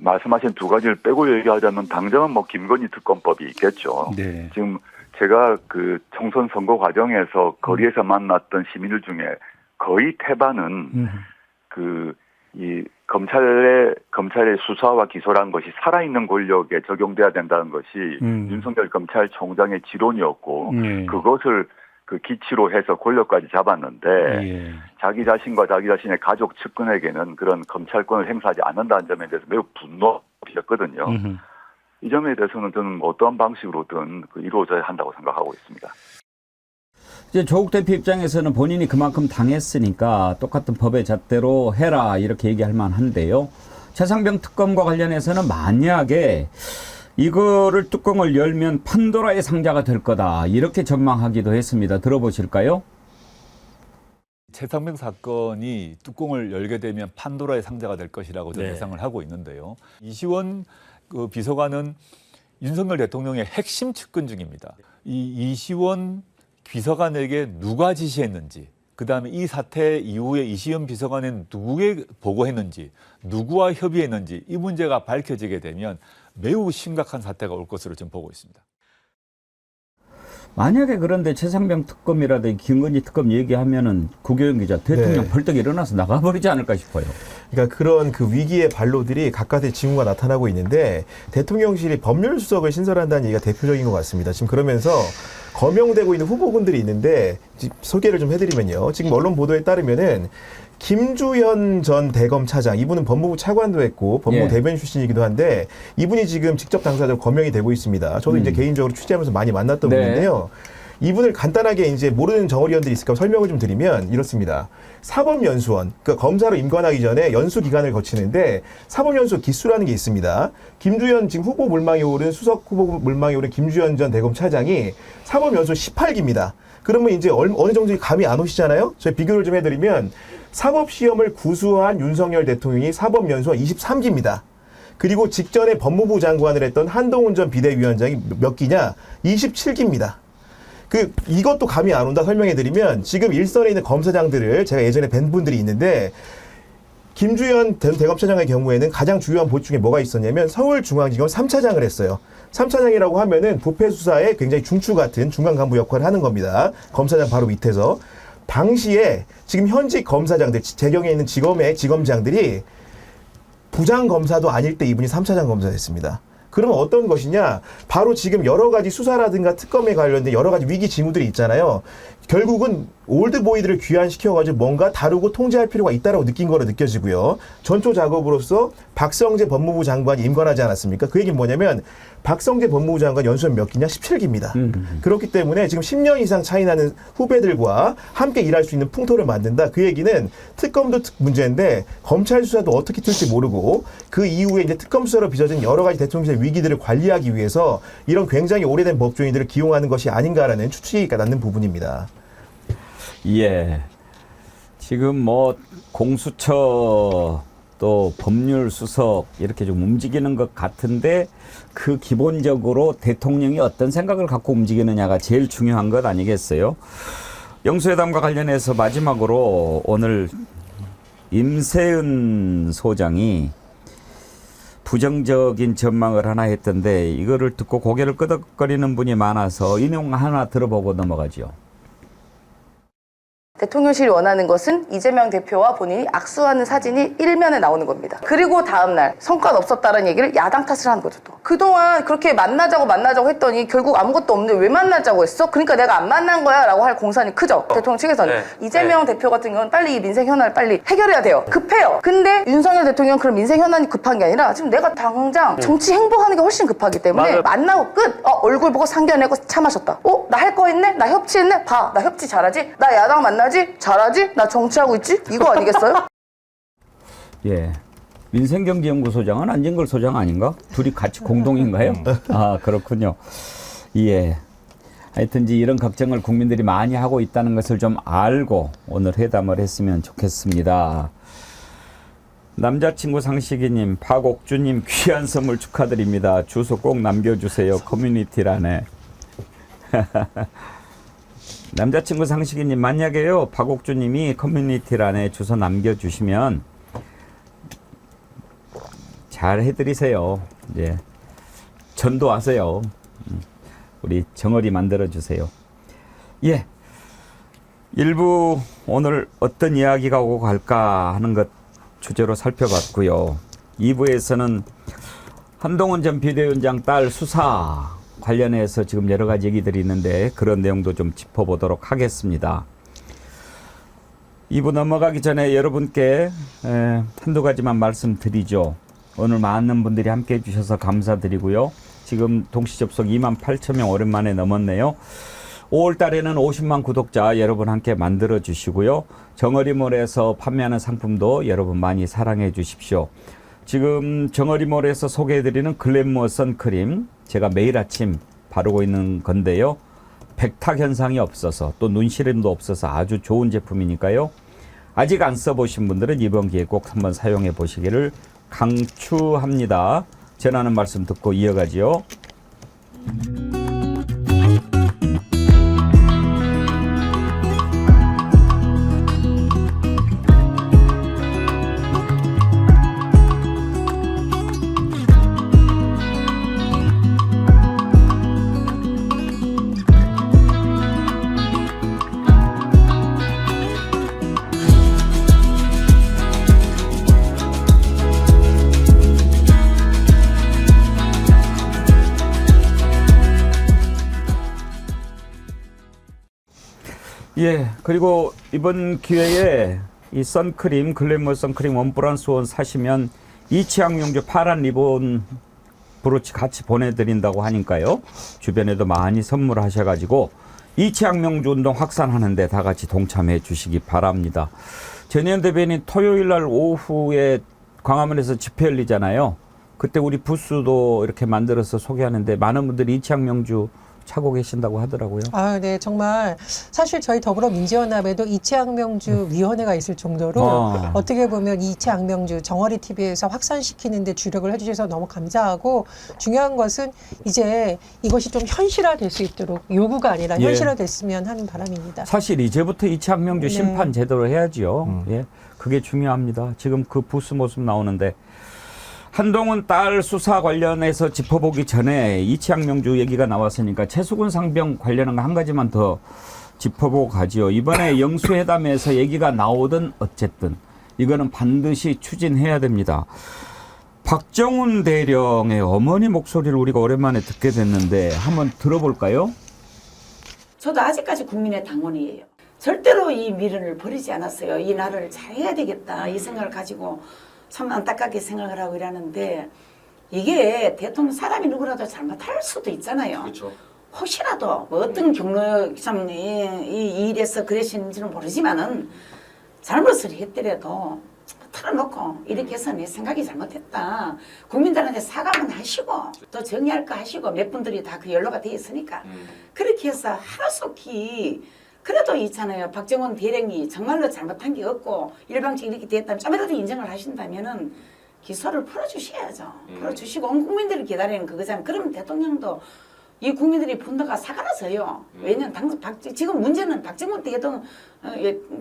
말씀하신 두 가지를 빼고 얘기하자면 당장은 뭐 김건희 특검법이 있겠죠. 네. 지금 제가 그 총선 선거 과정에서 거리에서 만났던 시민들 중에 거의 태반은 이 검찰의 수사와 기소라는 것이 살아있는 권력에 적용돼야 된다는 것이 윤석열 검찰총장의 지론이었고 그것을 그 기치로 해서 권력까지 잡았는데 자기 자신과 자기 자신의 가족 측근에게는 그런 검찰권을 행사하지 않는다는 점에 대해서 매우 분노하셨거든요. 이 점에 대해서는 저는 어떠한 방식으로든 이루어져야 한다고 생각하고 있습니다. 이제 조국 대표 입장에서는 본인이 그만큼 당했으니까 똑같은 법의 잣대로 해라 이렇게 얘기할 만한데요. 최상병 특검과 관련해서는 만약에 이거를 뚜껑을 열면 판도라의 상자가 될 거다 이렇게 전망하기도 했습니다. 들어보실까요? 최상병 사건이 뚜껑을 열게 되면 판도라의 상자가 될 것이라고 저는 예상을 하고 있는데요. 이시원 그 비서관은 윤석열 대통령의 핵심 측근 중입니다. 이 이시원 비서관에게 누가 지시했는지, 그다음에 이 사태 이후에 이시원 비서관은 누구에게 보고했는지, 누구와 협의했는지 이 문제가 밝혀지게 되면 매우 심각한 사태가 올 것으로 지금 보고 있습니다. 만약에 그런데 최상병 특검이라든지 김건희 특검 얘기하면은 구교영 기자 대통령 벌떡 일어나서 나가버리지 않을까 싶어요. 그러니까 그런 그 위기의 발로들이 각각의 징후가 나타나고 있는데 대통령실이 법률수석을 신설한다는 얘기가 대표적인 것 같습니다. 지금 그러면서 거명되고 있는 후보군들이 있는데 소개를 좀 해드리면요. 지금 언론 보도에 따르면은 김주현 전 대검차장, 이분은 법무부 차관도 했고 법무부 대변인 출신이기도 한데 이분이 지금 직접 당사자로 거명이 되고 있습니다. 저도 이제 개인적으로 취재하면서 많이 만났던 분인데요. 이분을 간단하게 이제 모르는 정어리원들이 있을까 설명을 좀 드리면 이렇습니다. 사법연수원, 그러니까 검사로 임관하기 전에 연수 기간을 거치는데 사법연수 기수라는 게 있습니다. 김주현 지금 후보 물망에 오른 수석 후보 물망에 오른 김주현 전 대검차장이 사법연수 18기입니다. 그러면 이제 어느 정도 감이 안 오시잖아요. 저희 비교를 좀 해드리면 사법시험을 구수한 윤석열 대통령이 사법연수원 23기입니다. 그리고 직전에 법무부 장관을 했던 한동훈 전 비대위원장이 몇 기냐? 27기입니다. 이것도 감이 안 온다 설명해드리면 지금 일선에 있는 검사장들을 제가 예전에 뵌 분들이 있는데 김주현 대검차장의 경우에는 가장 주요한 보직 중에 뭐가 있었냐면 서울중앙지검 3차장을 했어요. 3차장이라고 하면은 부패 수사에 굉장히 중추 같은 중간 간부 역할을 하는 겁니다. 검사장 바로 밑에서. 당시에 지금 현직 검사장들, 재경에 있는 지검장들이 부장검사도 아닐 때 이분이 3차장 검사였습니다. 그러면 어떤 것이냐? 바로 지금 여러 가지 수사라든가 특검에 관련된 여러 가지 위기 징후들이 있잖아요. 결국은 올드보이들을 귀환시켜가지고 뭔가 다루고 통제할 필요가 있다고 느낀 거로 느껴지고요. 전초 작업으로서 박성재 법무부 장관이 임관하지 않았습니까? 그 얘기는 뭐냐면 박성재 법무부 장관 연수원 몇 기냐? 17기입니다. 그렇기 때문에 지금 10년 이상 차이 나는 후배들과 함께 일할 수 있는 풍토를 만든다. 그 얘기는 특검도 문제인데 검찰 수사도 어떻게 튈지 모르고 그 이후에 이제 특검 수사로 빚어진 여러 가지 대통령실의 위기들을 관리하기 위해서 이런 굉장히 오래된 법조인들을 기용하는 것이 아닌가라는 추측이 낳는 부분입니다. 예. 지금 뭐 공수처 또 법률수석 이렇게 좀 움직이는 것 같은데 그 기본적으로 대통령이 어떤 생각을 갖고 움직이느냐가 제일 중요한 것 아니겠어요? 영수회담과 관련해서 마지막으로 오늘 임세은 소장이 부정적인 전망을 하나 했던데 이거를 듣고 고개를 끄덕거리는 분이 많아서 인용 하나 들어보고 넘어가죠. 대통령실이 원하는 것은 이재명 대표와 본인이 악수하는 사진이 일면에 나오는 겁니다. 그리고 다음날 성과는 없었다는 얘기를 야당 탓을 하는 거죠. 또. 그동안 그렇게 만나자고 했더니 결국 아무것도 없는데 왜 만나자고 했어? 그러니까 내가 안 만난 거야 라고 할 공산이 크죠. 대통령 측에서는. 네. 이재명 대표 같은 경우는 빨리 이 민생 현안을 빨리 해결해야 돼요. 급해요. 근데 윤석열 대통령은 그런 민생 현안이 급한 게 아니라 지금 내가 당장 정치 행보하는 게 훨씬 급하기 때문에 만나고 끝. 얼굴 보고 상견례고 차 마셨다. 나 할 거 했네? 나 협치했네? 봐. 나 협치 잘하지? 나 야당 만나지? 잘하지? 나 정치하고 있지? 이거 아니겠어요? 예. 민생경제연구소장은 안진걸 소장 아닌가? 둘이 같이 공동인가요? 아, 그렇군요. 예. 하여튼 이런 걱정을 국민들이 많이 하고 있다는 것을 좀 알고 오늘 회담을 했으면 좋겠습니다. 남자친구 상식이님, 박옥주님 귀한 선물 축하드립니다. 주소 꼭 남겨주세요. 커뮤니티란에. 남자친구 상식이님, 만약에요 박옥주님이 커뮤니티란에 주소 남겨주시면 잘 해드리세요. 이제 전도하세요. 우리 정어리 만들어주세요. 예. 일부 오늘 어떤 이야기가 오고 갈까 하는 것 주제로 살펴봤고요. 2부에서는 한동훈 전 비대위원장 딸 수사 관련해서 지금 여러 가지 얘기들이 있는데 그런 내용도 좀 짚어보도록 하겠습니다. 2부 넘어가기 전에 여러분께 한두 가지만 말씀드리죠. 오늘 많은 분들이 함께 해주셔서 감사드리고요. 지금 동시 접속 28,000명 오랜만에 넘었네요. 5월 달에는 50만 구독자 여러분 함께 만들어 주시고요. 정어리몰에서 판매하는 상품도 여러분 많이 사랑해 주십시오. 지금 정어리몰에서 소개해드리는 글래머 선크림 제가 매일 아침 바르고 있는 건데요. 백탁 현상이 없어서 또 눈시림도 없어서 아주 좋은 제품이니까요. 아직 안 써보신 분들은 이번 기회에 꼭 한번 사용해 보시기를 강추합니다. 전하는 말씀 듣고 이어가지요. 예, 그리고 이번 기회에 이 선크림, 글래머 선크림 1+1 사시면 이치앙명주 파란 리본 브로치 같이 보내드린다고 하니까요. 주변에도 많이 선물하셔가지고 이치앙명주 운동 확산하는데 다 같이 동참해 주시기 바랍니다. 전현 대변인 토요일 날 오후에 광화문에서 집회 열리잖아요. 그때 우리 부스도 이렇게 만들어서 소개하는데 많은 분들이 이치앙명주 차고 계신다고 하더라고요. 아, 네, 정말 사실 저희 더불어민주연합에도 이채학명주 위원회가 있을 정도로 어떻게 보면 이채학명주 정어리 TV에서 확산시키는데 주력을 해주셔서 너무 감사하고 중요한 것은 이제 이것이 좀 현실화될 수 있도록 요구가 아니라 현실화됐으면 하는 바람입니다. 사실 이제부터 이채학명주 심판 제대로 해야지요. 예, 그게 중요합니다. 지금 그 부스 모습 나오는데. 한동훈 딸 수사 관련해서 짚어보기 전에 이치앙명주 얘기가 나왔으니까 최수근 상병 관련한 거 한 가지만 더 짚어보고 가지요. 이번에 영수회담에서 얘기가 나오든 어쨌든 이거는 반드시 추진해야 됩니다. 박정훈 대령의 어머니 목소리를 우리가 오랜만에 듣게 됐는데 한번 들어볼까요? 저도 아직까지 국민의 당원이에요. 절대로 이 미련을 버리지 않았어요. 이 나라를 잘해야 되겠다 이 생각을 가지고 참 안타깝게 생각을 하고 이러는데 이게 대통령 사람이 누구라도 잘못할 수도 있잖아요. 그렇죠. 혹시라도 뭐 어떤 경로 참 이 일에서 그러시는지는 모르지만은 잘못을 했더라도 털어놓고 이렇게 해서 내 생각이 잘못했다. 국민들한테 사과만 하시고 또 정리할 거 하시고 몇 분들이 다 그 연로가 돼 있으니까 그렇게 해서 하루속히 그래도 있잖아요. 박정훈 대령이 정말로 잘못한 게 없고 일방적 이렇게 됐다면 좀이라도 인정을 하신다면은 기소를 풀어주셔야죠. 풀어주시고 온 국민들이 기다리는 그거잖아요. 그러면 대통령도 이 국민들이 분노가 사그라져요. 왜냐면 지금 문제는 박정훈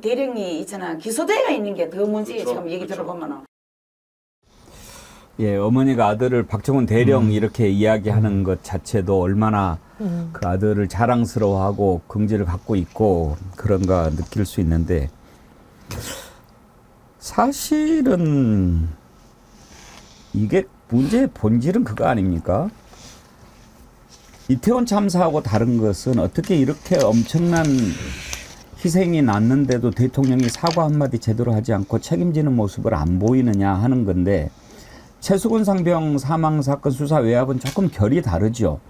대령이 있잖아. 기소대가 있는 게 더 문제예요. 그렇죠. 지금 얘기 들어보면은. 예, 어머니가 아들을 박정훈 대령 이렇게 이야기하는 것 자체도 얼마나 그 아들을 자랑스러워하고 긍지를 갖고 있고 그런가 느낄 수 있는데 사실은 이게 문제의 본질은 그거 아닙니까? 이태원 참사하고 다른 것은 어떻게 이렇게 엄청난 희생이 났는데도 대통령이 사과 한마디 제대로 하지 않고 책임지는 모습을 안 보이느냐 하는 건데, 최수근 상병 사망 사건 수사 외압은 조금 결이 다르죠.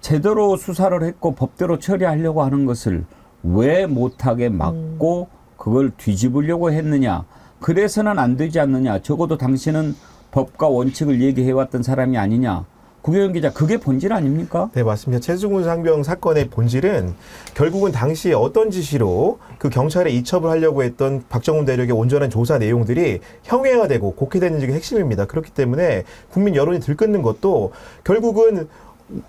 제대로 수사를 했고 법대로 처리하려고 하는 것을 왜 못하게 막고 그걸 뒤집으려고 했느냐. 그래서는 안 되지 않느냐. 적어도 당신은 법과 원칙을 얘기해왔던 사람이 아니냐. 구경현 기자, 그게 본질 아닙니까? 네, 맞습니다. 최수근 상병 사건의 본질은 결국은 당시에 어떤 지시로 그 경찰에 이첩을 하려고 했던 박정훈 대령의 온전한 조사 내용들이 형해화되고 곡해되는지가 핵심입니다. 그렇기 때문에 국민 여론이 들끓는 것도 결국은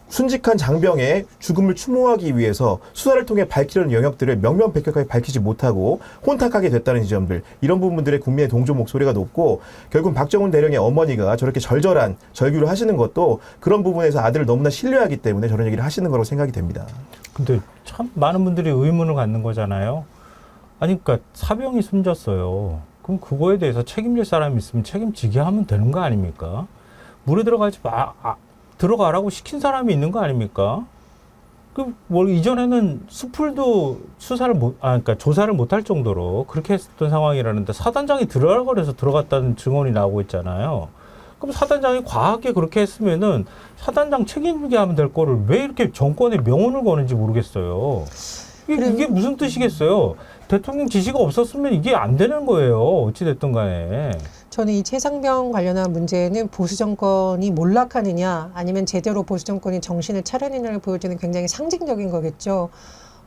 순직한 장병의 죽음을 추모하기 위해서 수사를 통해 밝히려는 영역들을 명명백백하게 밝히지 못하고 혼탁하게 됐다는 지점들, 이런 부분들의 국민의 동조 목소리가 높고, 결국 박정훈 대령의 어머니가 저렇게 절절한 절규를 하시는 것도 그런 부분에서 아들을 너무나 신뢰하기 때문에 저런 얘기를 하시는 거라고 생각이 됩니다. 근데 참 많은 분들이 의문을 갖는 거잖아요. 아니, 그러니까 사병이 숨졌어요. 그럼 그거에 대해서 책임질 사람이 있으면 책임지게 하면 되는 거 아닙니까? 물에 들어가지 들어가라고 시킨 사람이 있는 거 아닙니까? 이전에는 수풀도 그러니까 조사를 못할 정도로 그렇게 했던 상황이라는데 사단장이 들어가라 그래서 들어갔다는 증언이 나오고 있잖아요. 그럼 사단장이 과하게 그렇게 했으면은 사단장 책임지게 하면 될 거를 왜 이렇게 정권에 명운을 거는지 모르겠어요. 이게 무슨 뜻이겠어요? 대통령 지시가 없었으면 이게 안 되는 거예요. 어찌됐든 간에. 저는 이 최상병 관련한 문제는 보수 정권이 몰락하느냐 아니면 제대로 보수 정권이 정신을 차려내느냐를 보여주는 굉장히 상징적인 거겠죠.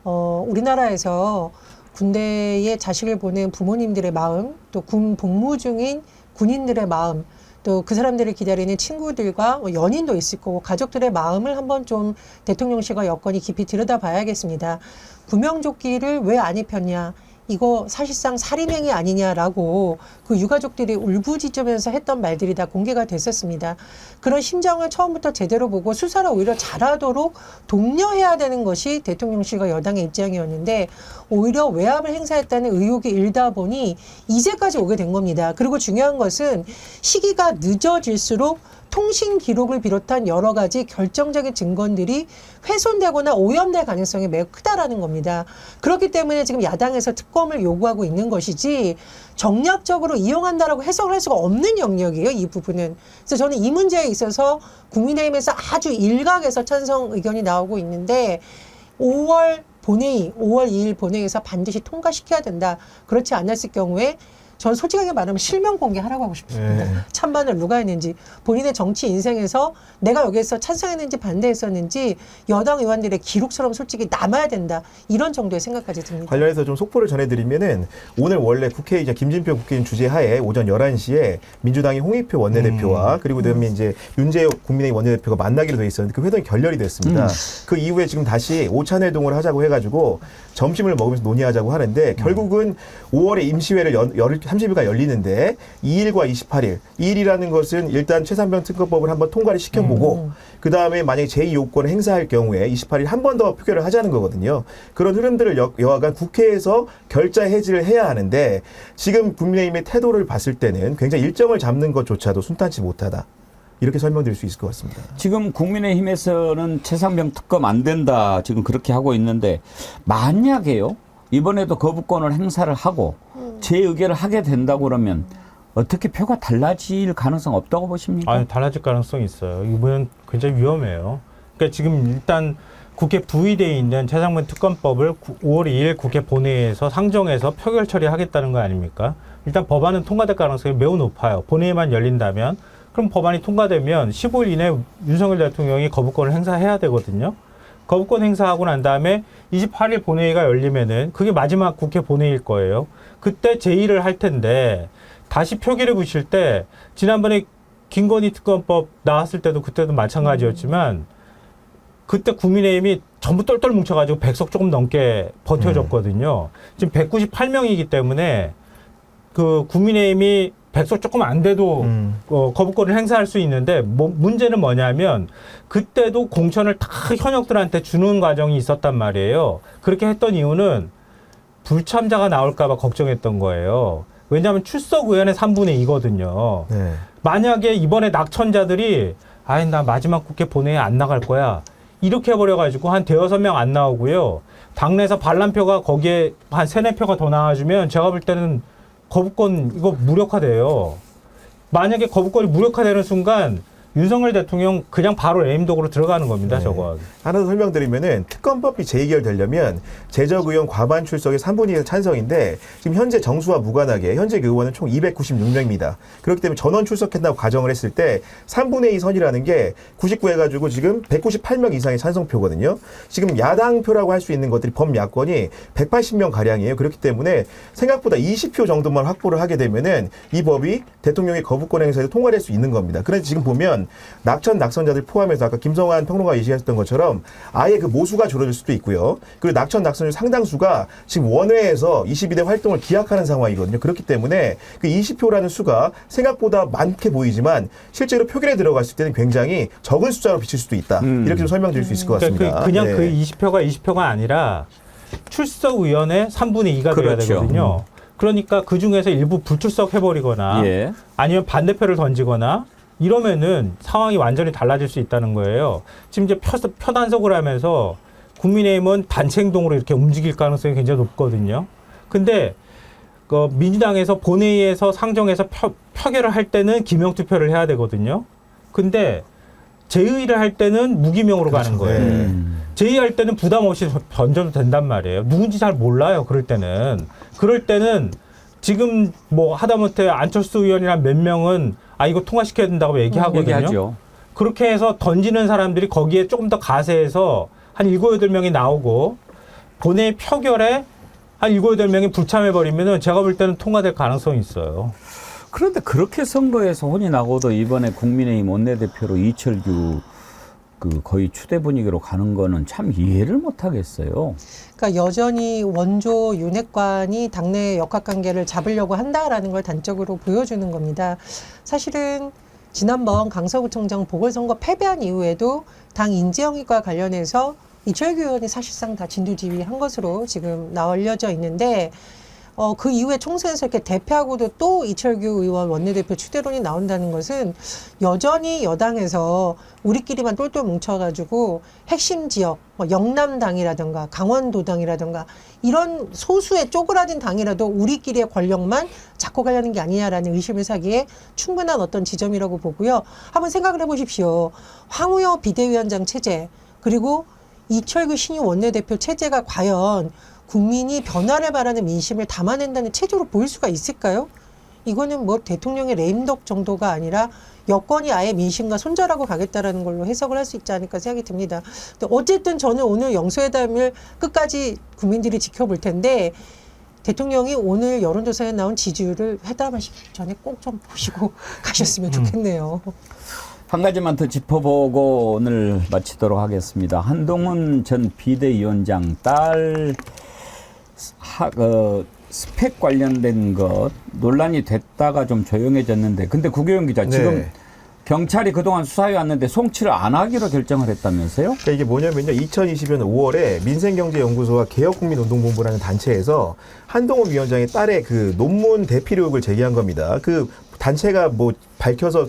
우리나라에서 군대에 자식을 보낸 부모님들의 마음, 또 군 복무 중인 군인들의 마음, 또 그 사람들을 기다리는 친구들과 연인도 있을 거고 가족들의 마음을 한번 좀 대통령실과 여권이 깊이 들여다봐야겠습니다. 구명조끼를 왜 안 입혔냐? 이거 사실상 살인행위 아니냐라고 그 유가족들이 울부짖으면서 했던 말들이 다 공개가 됐었습니다. 그런 심정을 처음부터 제대로 보고 수사를 오히려 잘하도록 독려해야 되는 것이 대통령실과 여당의 입장이었는데, 오히려 외압을 행사했다는 의혹이 일다 보니 이제까지 오게 된 겁니다. 그리고 중요한 것은 시기가 늦어질수록 통신 기록을 비롯한 여러 가지 결정적인 증거들이 훼손되거나 오염될 가능성이 매우 크다라는 겁니다. 그렇기 때문에 지금 야당에서 특검을 요구하고 있는 것이지 정략적으로 이용한다라고 해석을 할 수가 없는 영역이에요, 이 부분은. 그래서 저는 이 문제에 있어서 국민의힘에서 아주 일각에서 찬성 의견이 나오고 있는데, 5월 2일 본회의에서 반드시 통과시켜야 된다. 그렇지 않았을 경우에 저는 솔직하게 말하면 실명 공개하라고 하고 싶습니다. 찬반을 누가 했는지, 본인의 정치 인생에서 내가 여기에서 찬성했는지 반대했었는지 여당 의원들의 기록처럼 솔직히 남아야 된다. 이런 정도의 생각까지 듭니다. 관련해서 좀 속보를 전해드리면은, 오늘 원래 국회의장 김진표 국회의원 주재하에 오전 11시에 민주당의 홍익표 원내대표와 그리고 그다음에 이제 윤재욱 국민의힘 원내대표가 만나기로 돼 있었는데 그 회동이 결렬이 됐습니다. 그 이후에 지금 다시 오찬회동을 하자고 해가지고 점심을 먹으면서 논의하자고 하는데, 결국은 5월에 임시회를 30일간 열리는데 2일과 28일, 2일이라는 것은 일단 최상병 특검법을 한번 통과를 시켜보고 그 다음에 만약에 제2요건을 행사할 경우에 28일 한 번 더 표결을 하자는 거거든요. 그런 흐름들을 여하간 국회에서 결자 해지를 해야 하는데, 지금 국민의힘의 태도를 봤을 때는 굉장히 일정을 잡는 것조차도 순탄치 못하다. 이렇게 설명드릴 수 있을 것 같습니다. 지금 국민의힘에서는 최상병 특검 안 된다, 지금 그렇게 하고 있는데, 만약에요, 이번에도 거부권을 행사를 하고 제 의결을 하게 된다고 그러면 어떻게 표가 달라질 가능성 없다고 보십니까? 아니, 달라질 가능성이 있어요. 이번엔 굉장히 위험해요. 그러니까 지금 일단 국회 부의대에 있는 최상병 특검법을 5월 2일 국회 본회의에서 상정해서 표결 처리하겠다는 거 아닙니까? 일단 법안은 통과될 가능성이 매우 높아요. 본회의만 열린다면. 그럼 법안이 통과되면 15일 이내 윤석열 대통령이 거부권을 행사해야 되거든요. 거부권 행사하고 난 다음에 28일 본회의가 열리면은 그게 마지막 국회 본회의일 거예요. 그때 제1을 할 텐데, 다시 표결에 붙일 때, 지난번에 김건희 특검법 나왔을 때도 그때도 마찬가지였지만, 그때 국민의힘이 전부 똘똘 뭉쳐가지고 100석 조금 넘게 버텨줬거든요. 지금 198명이기 때문에 그 국민의힘이 100석 조금 안 돼도 거부권을 행사할 수 있는데, 문제는 뭐냐면 그때도 공천을 다 현역들한테 주는 과정이 있었단 말이에요. 그렇게 했던 이유는 불참자가 나올까 봐 걱정했던 거예요. 왜냐하면 출석 의원의 3분의 2거든요. 만약에 이번에 낙천자들이 아이 나 마지막 국회 본회의에 안 나갈 거야 이렇게 해버려가지고 한 대여섯 명 안 나오고요. 당내에서 반란표가 거기에 한 3-4표가 더 나와주면 제가 볼 때는 거부권 이거 무력화돼요. 만약에 거부권이 무력화되는 순간 윤석열 대통령 그냥 바로 레임덕으로 들어가는 겁니다. 네. 저거. 하나 더 설명드리면은 특검법이 재의결되려면 재적 의원 과반 출석의 3분의 1 찬성인데 지금 현재 정수와 무관하게 현재 그 의원은 총 296명입니다. 그렇기 때문에 전원 출석한다고 가정을 했을 때 3분의 2 선이라는 게 99 해가지고 지금 198명 이상의 찬성표거든요. 지금 야당표라고 할 수 있는 것들이 범야권이 180명 가량이에요. 그렇기 때문에 생각보다 20표 정도만 확보를 하게 되면은 이 법이 대통령의 거부권 행사에서 통과될 수 있는 겁니다. 그런데 지금 보면 낙천자들 포함해서 아까 김성환 평론가 얘기하셨던 것처럼 아예 그 모수가 줄어들 수도 있고요. 그리고 낙천자 상당수가 지금 원외에서 22대 활동을 기약하는 상황이거든요. 그렇기 때문에 그 20표라는 수가 생각보다 많게 보이지만 실제로 표결에 들어갔을 때는 굉장히 적은 숫자로 비칠 수도 있다. 이렇게 좀 설명드릴 수 있을 것 같습니다. 그냥 그 20표가 아니라 출석 의원의 3분의 2가 돼야 그렇죠. 되거든요. 그러니까 그 중에서 일부 불출석해버리거나 예. 아니면 반대표를 던지거나 이러면은 상황이 완전히 달라질 수 있다는 거예요. 지금 이제 표단속을 하면서 국민의힘은 단체 행동으로 이렇게 움직일 가능성이 굉장히 높거든요. 근데 그 민주당에서 본회의에서 상정해서 표결을 할 때는 기명투표를 해야 되거든요. 근데 제의를 할 때는 무기명으로 가는 거예요. 제의할 때는 부담 없이 던져도 된단 말이에요. 누군지 잘 몰라요. 그럴 때는 지금 뭐 하다못해 안철수 의원이랑 몇 명은 아 이거 통과시켜야 된다고 얘기하거든요. 얘기하죠. 그렇게 해서 던지는 사람들이 거기에 조금 더 가세해서 한 7, 8명이 나오고 본회의 표결에 한 7, 8명이 불참해버리면은 제가 볼 때는 통과될 가능성이 있어요. 그런데 그렇게 선거에서 혼이 나고도 이번에 국민의힘 원내대표로 이철규 그 거의 추대 분위기로 가는 거는 참 이해를 못 하겠어요. 그러니까 여전히 원조 윤핵관이 당내 역학관계를 잡으려고 한다라는 걸 단적으로 보여주는 겁니다. 사실은 지난번 강서구청장 보궐선거 패배한 이후에도 당 인재영입과 관련해서 이철규 의원이 사실상 다 진두지휘한 것으로 지금 알려져 있는데 그 이후에 총선에서 이렇게 대패하고도 또 이철규 의원 원내대표 추대론이 나온다는 것은 여전히 여당에서 우리끼리만 똘똘 뭉쳐가지고 핵심 지역, 뭐 영남당이라든가 강원도당이라든가 이런 소수의 쪼그라든 당이라도 우리끼리의 권력만 잡고 가려는 게 아니냐라는 의심을 사기에 충분한 어떤 지점이라고 보고요. 한번 생각을 해보십시오. 황우여 비대위원장 체제 그리고 이철규 신임 원내대표 체제가 과연 국민이 변화를 바라는 민심을 담아낸다는 체조로 보일 수가 있을까요? 이거는 뭐 대통령의 레임덕 정도가 아니라 여권이 아예 민심과 손절하고 가겠다라는 걸로 해석을 할 수 있지 않을까 생각이 듭니다. 어쨌든 저는 오늘 영수회담을 끝까지 국민들이 지켜볼 텐데 대통령이 오늘 여론조사에 나온 지지율을 회담하시기 전에 꼭 좀 보시고 가셨으면 좋겠네요. 한 가지만 더 짚어보고 오늘 마치도록 하겠습니다. 한동훈 전 비대위원장 딸 스펙 관련된 것 논란이 됐다가 좀 조용해졌는데 근데 구교영 기자 지금 경찰이 그동안 수사해 왔는데 송치를 안 하기로 결정을 했다면서요? 그러니까 이게 뭐냐면요. 2020년 5월에 민생경제연구소와 개혁국민운동본부라는 단체에서 한동훈 위원장의 딸의 그 논문 대필 의혹을 제기한 겁니다. 그 단체가 뭐 밝혀서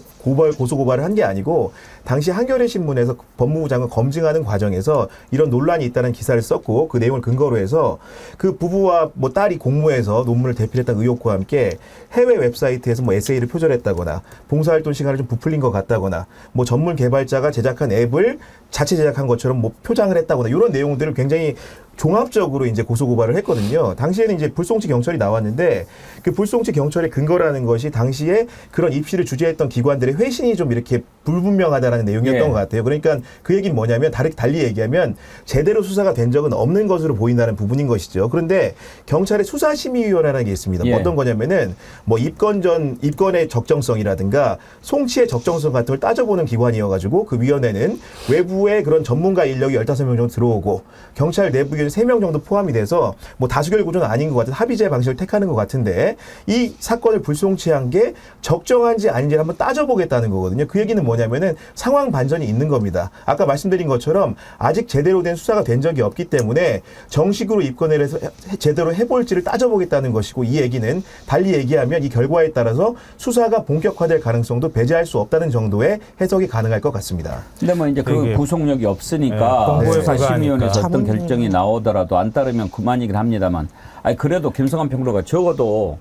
고소고발을 한 게 아니고 당시 한겨레 신문에서 법무부 장관 검증하는 과정에서 이런 논란이 있다는 기사를 썼고 그 내용을 근거로 해서 그 부부와 뭐 딸이 공모해서 논문을 대필했다는 의혹과 함께 해외 웹사이트에서 뭐 에세이를 표절했다거나 봉사활동 시간을 좀 부풀린 것 같다거나 뭐 전문 개발자가 제작한 앱을 자체 제작한 것처럼 뭐 표장을 했다거나 이런 내용들을 굉장히 종합적으로 이제 고소고발을 했거든요. 당시에는 이제 불송치 경찰이 나왔는데 그 불송치 경찰의 근거라는 것이 당시에 그런 입시를 주재했던 기관들의 회신이 좀 이렇게 불분명하다라는 내용이었던 것 같아요. 그러니까 그 얘기는 뭐냐면 달리 얘기하면 제대로 수사가 된 적은 없는 것으로 보인다는 부분인 것이죠. 그런데 경찰의 수사심의위원회라는 게 있습니다. 뭐 어떤 거냐면은 뭐 입건의 적정성이라든가 송치의 적정성 같은 걸 따져보는 기관이어가지고 그 위원회는 외부의 그런 전문가 인력이 15명 정도 들어오고 경찰 내부 3명 정도 포함이 돼서 뭐 다수결 구조는 아닌 것 같은 합의제 방식을 택하는 것 같은데 이 사건을 불송치한 게 적정한지 아닌지 관계를 한번 따져보겠다는 거거든요. 그 얘기는 뭐냐면은 상황 반전이 있는 겁니다. 아까 말씀드린 것처럼 아직 제대로 된 수사가 된 적이 없기 때문에 정식으로 입건을 해서 제대로 해볼지를 따져보겠다는 것이고, 이 얘기는 달리 얘기하면 이 결과에 따라서 수사가 본격화될 가능성도 배제할 수 없다는 정도의 해석이 가능할 것 같습니다. 근데 뭐 이제 그 구속력이 없으니까 수사심의위원회에서 어떤 결정이 나오더라도 안 따르면 그만이긴 합니다만, 아니 그래도 김성환 평론가 적어도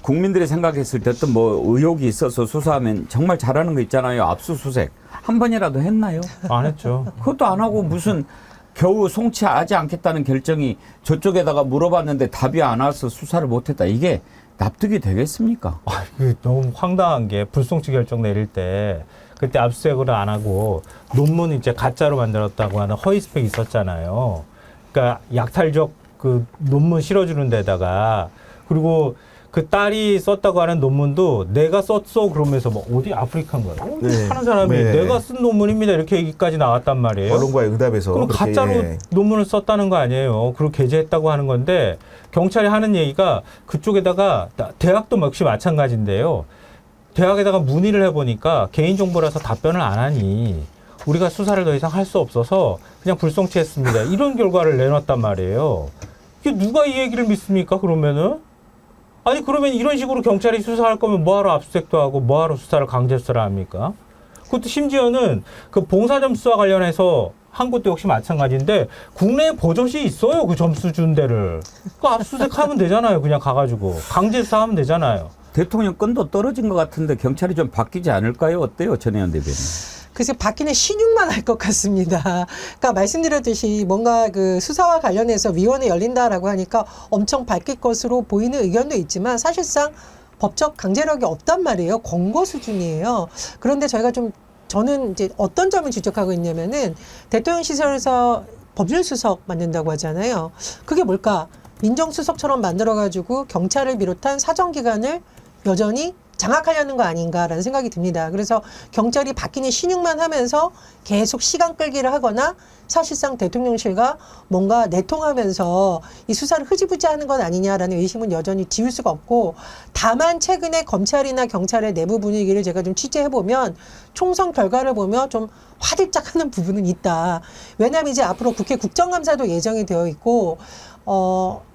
국민들이 생각했을 때 어떤 뭐 의혹이 있어서 수사하면 정말 잘하는 거 있잖아요. 압수수색 한 번이라도 했나요? 안 했죠. 그것도 안 하고 무슨 겨우 송치하지 않겠다는 결정이 저쪽에다가 물어봤는데 답이 안 와서 수사를 못했다. 이게 납득이 되겠습니까? 너무 황당한 게 불송치 결정 내릴 때 그때 압수수색을 안 하고 논문 이제 가짜로 만들었다고 하는 허위 스펙이 있었잖아요. 그러니까 약탈적 그 논문 실어주는 데다가, 그리고 그 딸이 썼다고 하는 논문도 내가 썼어 그러면서 뭐 어디 아프리카인가요? 하는 사람이 내가 쓴 논문입니다 이렇게 얘기까지 나왔단 말이에요. 언론과의 응답에서. 그럼 가짜로 논문을 썼다는 거 아니에요. 그리고 게재했다고 하는 건데, 경찰이 하는 얘기가 그쪽에다가 대학도 역시 마찬가지인데요. 대학에다가 문의를 해보니까 개인정보라서 답변을 안 하니 우리가 수사를 더 이상 할 수 없어서 그냥 불송치했습니다. 이런 결과를 내놨단 말이에요. 이게 누가 이 얘기를 믿습니까 그러면은? 아니 그러면 이런 식으로 경찰이 수사할 거면 뭐하러 압수수색도 하고 뭐하러 수사를 강제 수사를 합니까? 그것도 심지어는 그 봉사점 수사 관련해서 한 것도 역시 마찬가지인데 국내에 버젓이 있어요. 그 점수 준 데를. 그 압수수색하면 되잖아요. 그냥 가가지고 강제 수사하면 되잖아요. 대통령 끈도 떨어진 것 같은데 경찰이 좀 바뀌지 않을까요? 어때요, 전혜연 대변인? 글쎄 바뀌는 신용만 할 것 같습니다. 그러니까 말씀드렸듯이 뭔가 그 수사와 관련해서 위원회 열린다라고 하니까 엄청 바뀔 것으로 보이는 의견도 있지만 사실상 법적 강제력이 없단 말이에요. 권고 수준이에요. 그런데 저는 이제 어떤 점을 지적하고 있냐면은 대통령실에서 법률수석 만든다고 하잖아요. 그게 뭘까? 민정수석처럼 만들어가지고 경찰을 비롯한 사정기관을 여전히 장악하려는 거 아닌가라는 생각이 듭니다. 그래서 경찰이 바뀌는 신용만 하면서 계속 시간 끌기를 하거나 사실상 대통령실과 뭔가 내통하면서 이 수사를 흐지부지하는 건 아니냐라는 의심은 여전히 지울 수가 없고, 다만 최근에 검찰이나 경찰의 내부 분위기를 제가 좀 취재해보면 총선 결과를 보면 좀 화들짝하는 부분은 있다. 왜냐하면 이제 앞으로 국회 국정감사도 예정이 되어 있고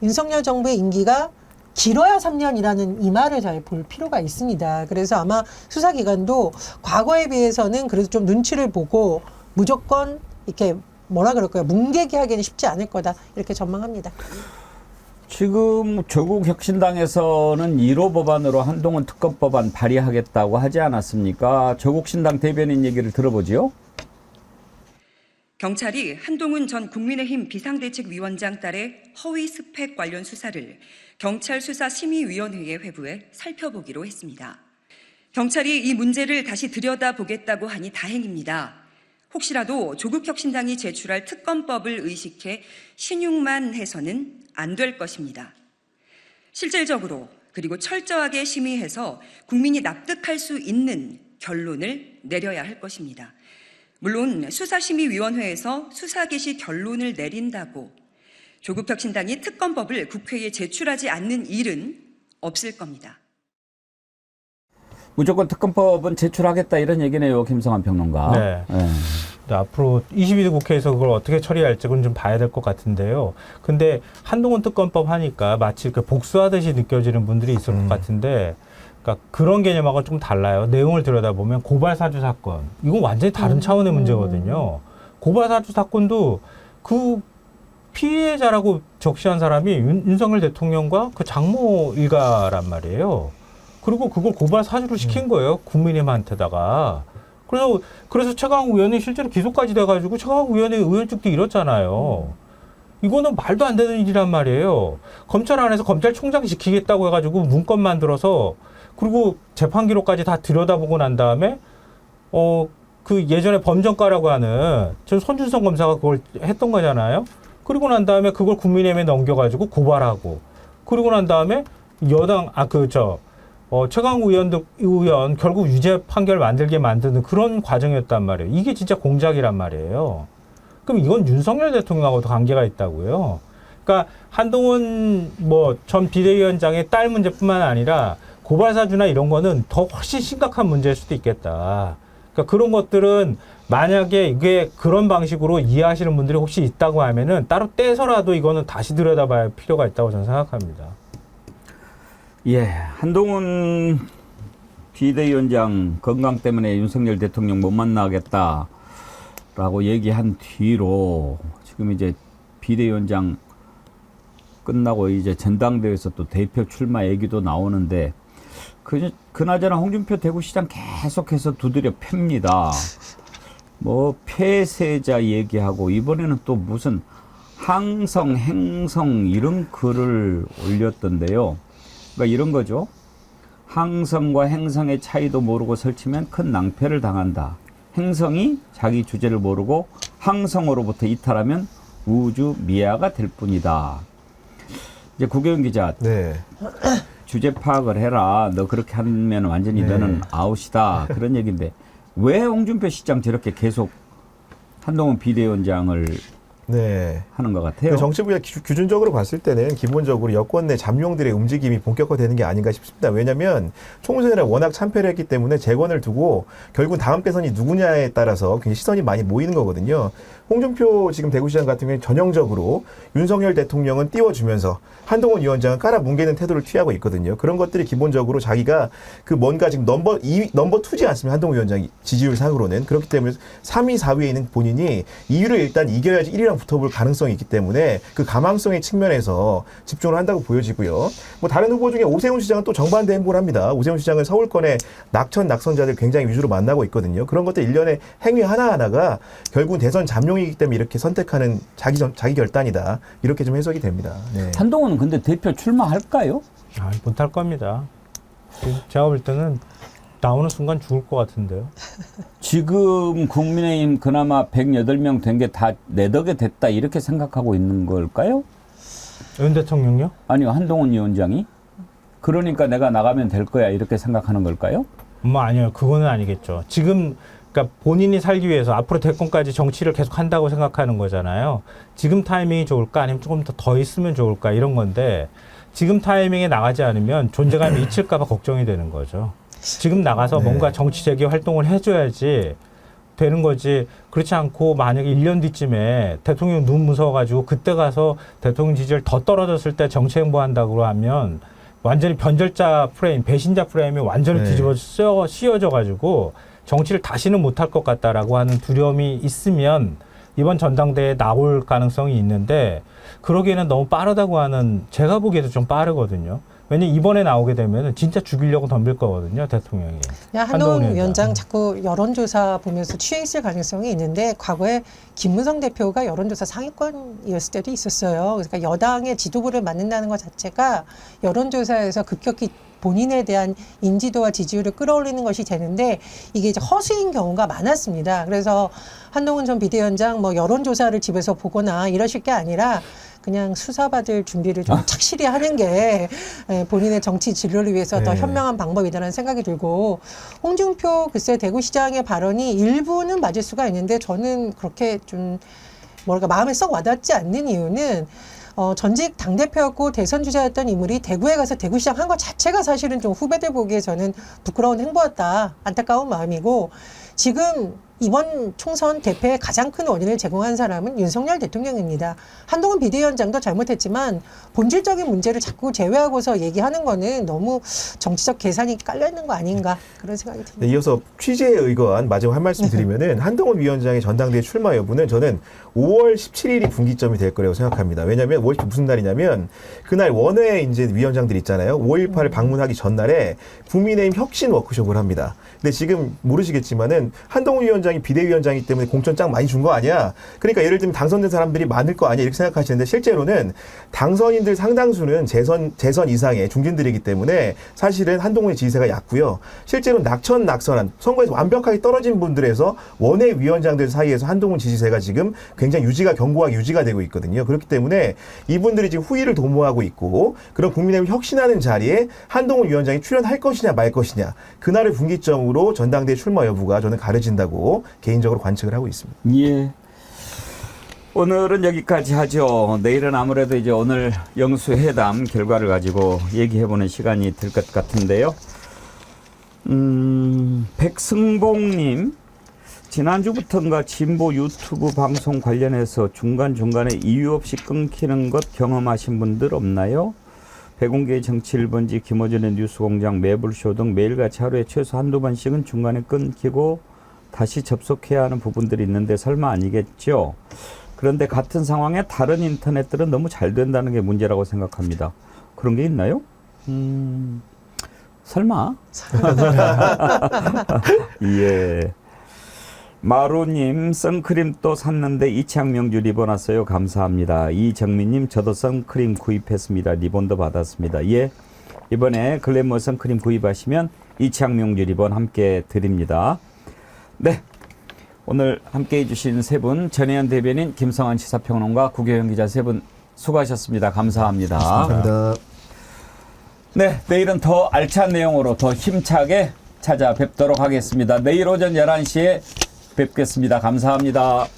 윤석열 정부의 임기가 길어야 3년이라는 이 말을 잘 볼 필요가 있습니다. 그래서 아마 수사기관도 과거에 비해서는 그래도 좀 눈치를 보고 무조건 이렇게 뭐라 그럴까요? 뭉개기 하기는 쉽지 않을 거다. 이렇게 전망합니다. 지금 조국혁신당에서는 1호 법안으로 한동훈 특검 법안 발의하겠다고 하지 않았습니까? 조국신당 대변인 얘기를 들어보지요. 경찰이 한동훈 전 국민의힘 비상대책위원장 딸의 허위 스펙 관련 수사를 경찰수사심의위원회에 회부해 살펴보기로 했습니다. 경찰이 이 문제를 다시 들여다보겠다고 하니 다행입니다. 혹시라도 조국혁신당이 제출할 특검법을 의식해 신용만 해서는 안 될 것입니다. 실질적으로 그리고 철저하게 심의해서 국민이 납득할 수 있는 결론을 내려야 할 것입니다. 물론 수사심의위원회에서 수사 개시 결론을 내린다고 조국혁신당이 특검법을 국회에 제출하지 않는 일은 없을 겁니다. 무조건 특검법은 제출하겠다 이런 얘기네요, 김성환 평론가. 네. 앞으로 22대 국회에서 그걸 어떻게 처리할지는 좀 봐야 될 것 같은데요. 근데 한동훈 특검법 하니까 마치 그 복수하듯이 느껴지는 분들이 있을 것 같은데, 그러니까 그런 개념하고 좀 달라요. 내용을 들여다보면 고발사주 사건, 이건 완전히 다른 차원의 문제거든요. 고발사주 사건도 그 피해자라고 적시한 사람이 윤석열 대통령과 그 장모 일가란 말이에요. 그리고 그걸 고발사주로 시킨 거예요. 국민의힘한테다가. 그래서 최강욱 의원이 실제로 기소까지 돼가지고 최강욱 의원의 의원직도 잃었잖아요. 이거는 말도 안 되는 일이란 말이에요. 검찰 안에서 검찰총장 지키겠다고 해가지고 문건 만들어서, 그리고 재판 기록까지 다 들여다보고 난 다음에 그 예전에 범정가라고 하는 저 손준성 검사가 그걸 했던 거잖아요. 그리고 난 다음에 그걸 국민의힘에 넘겨가지고 고발하고, 그리고 난 다음에 여당 최강욱 의원 결국 유죄 판결 만들게 만드는 그런 과정이었단 말이에요. 이게 진짜 공작이란 말이에요. 그럼 이건 윤석열 대통령하고도 관계가 있다고요. 그러니까 한동훈 전 비대위원장의 딸 문제뿐만 아니라 고발 사주나 이런 거는 더 훨씬 심각한 문제일 수도 있겠다. 그러니까 그런 것들은 만약에 이게 그런 방식으로 이해하시는 분들이 혹시 있다고 하면은 따로 떼서라도 이거는 다시 들여다봐야 할 필요가 있다고 저는 생각합니다. 예, 한동훈 비대위원장 건강 때문에 윤석열 대통령 못 만나겠다라고 얘기한 뒤로 지금 이제 비대위원장 끝나고 이제 전당대회에서 또 대표 출마 얘기도 나오는데 그나저나 홍준표 대구시장 계속해서 두드려 팹니다. 뭐 폐쇄자 얘기하고 이번에는 또 무슨 항성, 행성 이런 글을 올렸던데요. 그러니까 이런 거죠. 항성과 행성의 차이도 모르고 설치면 큰 낭패를 당한다. 행성이 자기 주제를 모르고 항성으로부터 이탈하면 우주 미아가 될 뿐이다. 이제 구경훈 기자, 네. 주제 파악을 해라. 너 그렇게 하면 완전히 너는 아웃이다. 그런 얘기인데 왜 홍준표 시장 저렇게 계속 한동훈 비대위원장을 하는 것 같아요? 정치부의 규준적으로 봤을 때는 기본적으로 여권 내 잠룡들의 움직임이 본격화되는 게 아닌가 싶습니다. 왜냐하면 총선에 워낙 참패를 했기 때문에 재건을 두고 결국 다음 대선이 누구냐에 따라서 굉장히 시선이 많이 모이는 거거든요. 홍준표 지금 대구시장 같은 경우는 전형적으로 윤석열 대통령은 띄워주면서 한동훈 위원장은 깔아뭉개는 태도를 취하고 있거든요. 그런 것들이 기본적으로 자기가 그 뭔가 지금 넘버 2지 않습니까? 한동훈 위원장이 지지율 상으로는. 그렇기 때문에 3위, 4위에 있는 본인이 2위를 일단 이겨야지 1위랑 붙어볼 가능성이 있기 때문에 그 가망성의 측면에서 집중을 한다고 보여지고요. 뭐 다른 후보 중에 오세훈 시장은 또 정반대 행보를 합니다. 오세훈 시장은 서울권의 낙천자들 굉장히 위주로 만나고 있거든요. 그런 것들 일련의 행위 하나하나가 결국은 대선 잠룡이기 때문에 이렇게 선택하는 자기 결단이다. 이렇게 좀 해석이 됩니다. 네. 한동훈은 근데 대표 출마할까요? 못할 겁니다. 제가 볼 때는 나오는 순간 죽을 것 같은데요. 지금 국민의힘 그나마 108명 된 게 다 내 덕에 됐다 이렇게 생각하고 있는 걸까요? 윤 대통령요? 아니요, 한동훈 위원장이. 그러니까 내가 나가면 될 거야 이렇게 생각하는 걸까요? 뭐 아니요, 그거는 아니겠죠. 지금 그러니까 본인이 살기 위해서 앞으로 대권까지 정치를 계속 한다고 생각하는 거잖아요. 지금 타이밍이 좋을까 아니면 조금 더 있으면 좋을까 이런 건데 지금 타이밍에 나가지 않으면 존재감이 잊힐까 봐 걱정이 되는 거죠. 지금 나가서 뭔가 정치 재개 활동을 해줘야지 되는 거지. 그렇지 않고 만약에 1년 뒤쯤에 대통령 눈 무서워가지고 그때 가서 대통령 지지율 더 떨어졌을 때 정치 행보한다고 하면 완전히 변절자 프레임, 배신자 프레임이 완전히 뒤집어 씌워져가지고 정치를 다시는 못할 것 같다라고 하는 두려움이 있으면 이번 전당대회에 나올 가능성이 있는데 그러기에는 너무 빠르다고 하는 제가 보기에도 좀 빠르거든요. 왜냐면 이번에 나오게 되면 진짜 죽이려고 덤빌 거거든요, 대통령이. 한동훈 위원장 자꾸 여론조사 보면서 취해 있을 가능성이 있는데 과거에 김무성 대표가 여론조사 상위권이었을 때도 있었어요. 그러니까 여당의 지도부를 맡는다는 것 자체가 여론조사에서 급격히 본인에 대한 인지도와 지지율을 끌어올리는 것이 되는데 이게 이제 허수인 경우가 많았습니다. 그래서 한동훈 전 비대위원장 뭐 여론조사를 집에서 보거나 이러실 게 아니라 그냥 수사받을 준비를 좀 착실히 하는 게 본인의 정치 진로를 위해서 더 현명한 방법이다라는 생각이 들고 홍준표 글쎄 대구시장의 발언이 일부는 맞을 수가 있는데 저는 그렇게 좀 뭐랄까 마음에 썩 와닿지 않는 이유는 전직 당대표였고 대선 주자였던 인물이 대구에 가서 대구시장 한 것 자체가 사실은 좀 후배들 보기에 저는 부끄러운 행보였다. 안타까운 마음이고 지금 이번 총선 대패의 가장 큰 원인을 제공한 사람은 윤석열 대통령입니다. 한동훈 비대위원장도 잘못했지만 본질적인 문제를 자꾸 제외하고서 얘기하는 거는 너무 정치적 계산이 깔려있는 거 아닌가 그런 생각이 듭니다. 네, 이어서 취재에 의거한 마지막 한 말씀 드리면은 한동훈 위원장의 전당대회 출마 여부는 저는 5월 17일이 분기점이 될 거라고 생각합니다. 왜냐하면 5월 17일 무슨 날이냐면 그날 원외 이제 위원장들 있잖아요. 5.18을 방문하기 전날에 국민의힘 혁신 워크숍을 합니다. 근데 지금 모르시겠지만은 한동훈 위원장이 비대위원장이기 때문에 공천 짱 많이 준 거 아니야? 그러니까 예를 들면 당선된 사람들이 많을 거 아니야? 이렇게 생각하시는데 실제로는 당선인들 상당수는 재선 이상의 중진들이기 때문에 사실은 한동훈의 지지세가 얕고요. 실제로 낙선한 선거에서 완벽하게 떨어진 분들에서 원외 위원장들 사이에서 한동훈 지지세가 지금 굉장히 견고하게 유지가 되고 있거든요. 그렇기 때문에 이분들이 지금 후위를 도모하고 있고 그런 국민의힘 혁신하는 자리에 한동훈 위원장이 출연할 것이냐 말 것이냐 그날을 분기점으로 전당대회 출마 여부가 저는 가려진다고 개인적으로 관측을 하고 있습니다. 예. 오늘은 여기까지 하죠. 내일은 아무래도 이제 오늘 영수회담 결과를 가지고 얘기해보는 시간이 될 것 같은데요. 백승봉님, 지난주부터인가 진보 유튜브 방송 관련해서 중간중간에 이유 없이 끊기는 것 경험하신 분들 없나요? 백운계의 정치 1번지, 김어준의 뉴스공장, 매불쇼 등 매일같이 하루에 최소 한두 번씩은 중간에 끊기고 다시 접속해야 하는 부분들이 있는데 설마 아니겠죠? 그런데 같은 상황에 다른 인터넷들은 너무 잘 된다는 게 문제라고 생각합니다. 그런 게 있나요? 설마? 예. 마루님, 선크림 또 샀는데 이창명주 리본 왔어요. 감사합니다. 이정민님, 저도 선크림 구입했습니다. 리본도 받았습니다. 예, 이번에 글래머 선크림 구입하시면 이창명주 리본 함께 드립니다. 네, 오늘 함께해 주신 세 분, 전혜연 대변인, 김성환 시사평론가, 구교영 기자 세 분 수고하셨습니다. 감사합니다. 감사합니다. 네, 내일은 더 알찬 내용으로 더 힘차게 찾아뵙도록 하겠습니다. 내일 오전 11시에 뵙겠습니다. 감사합니다.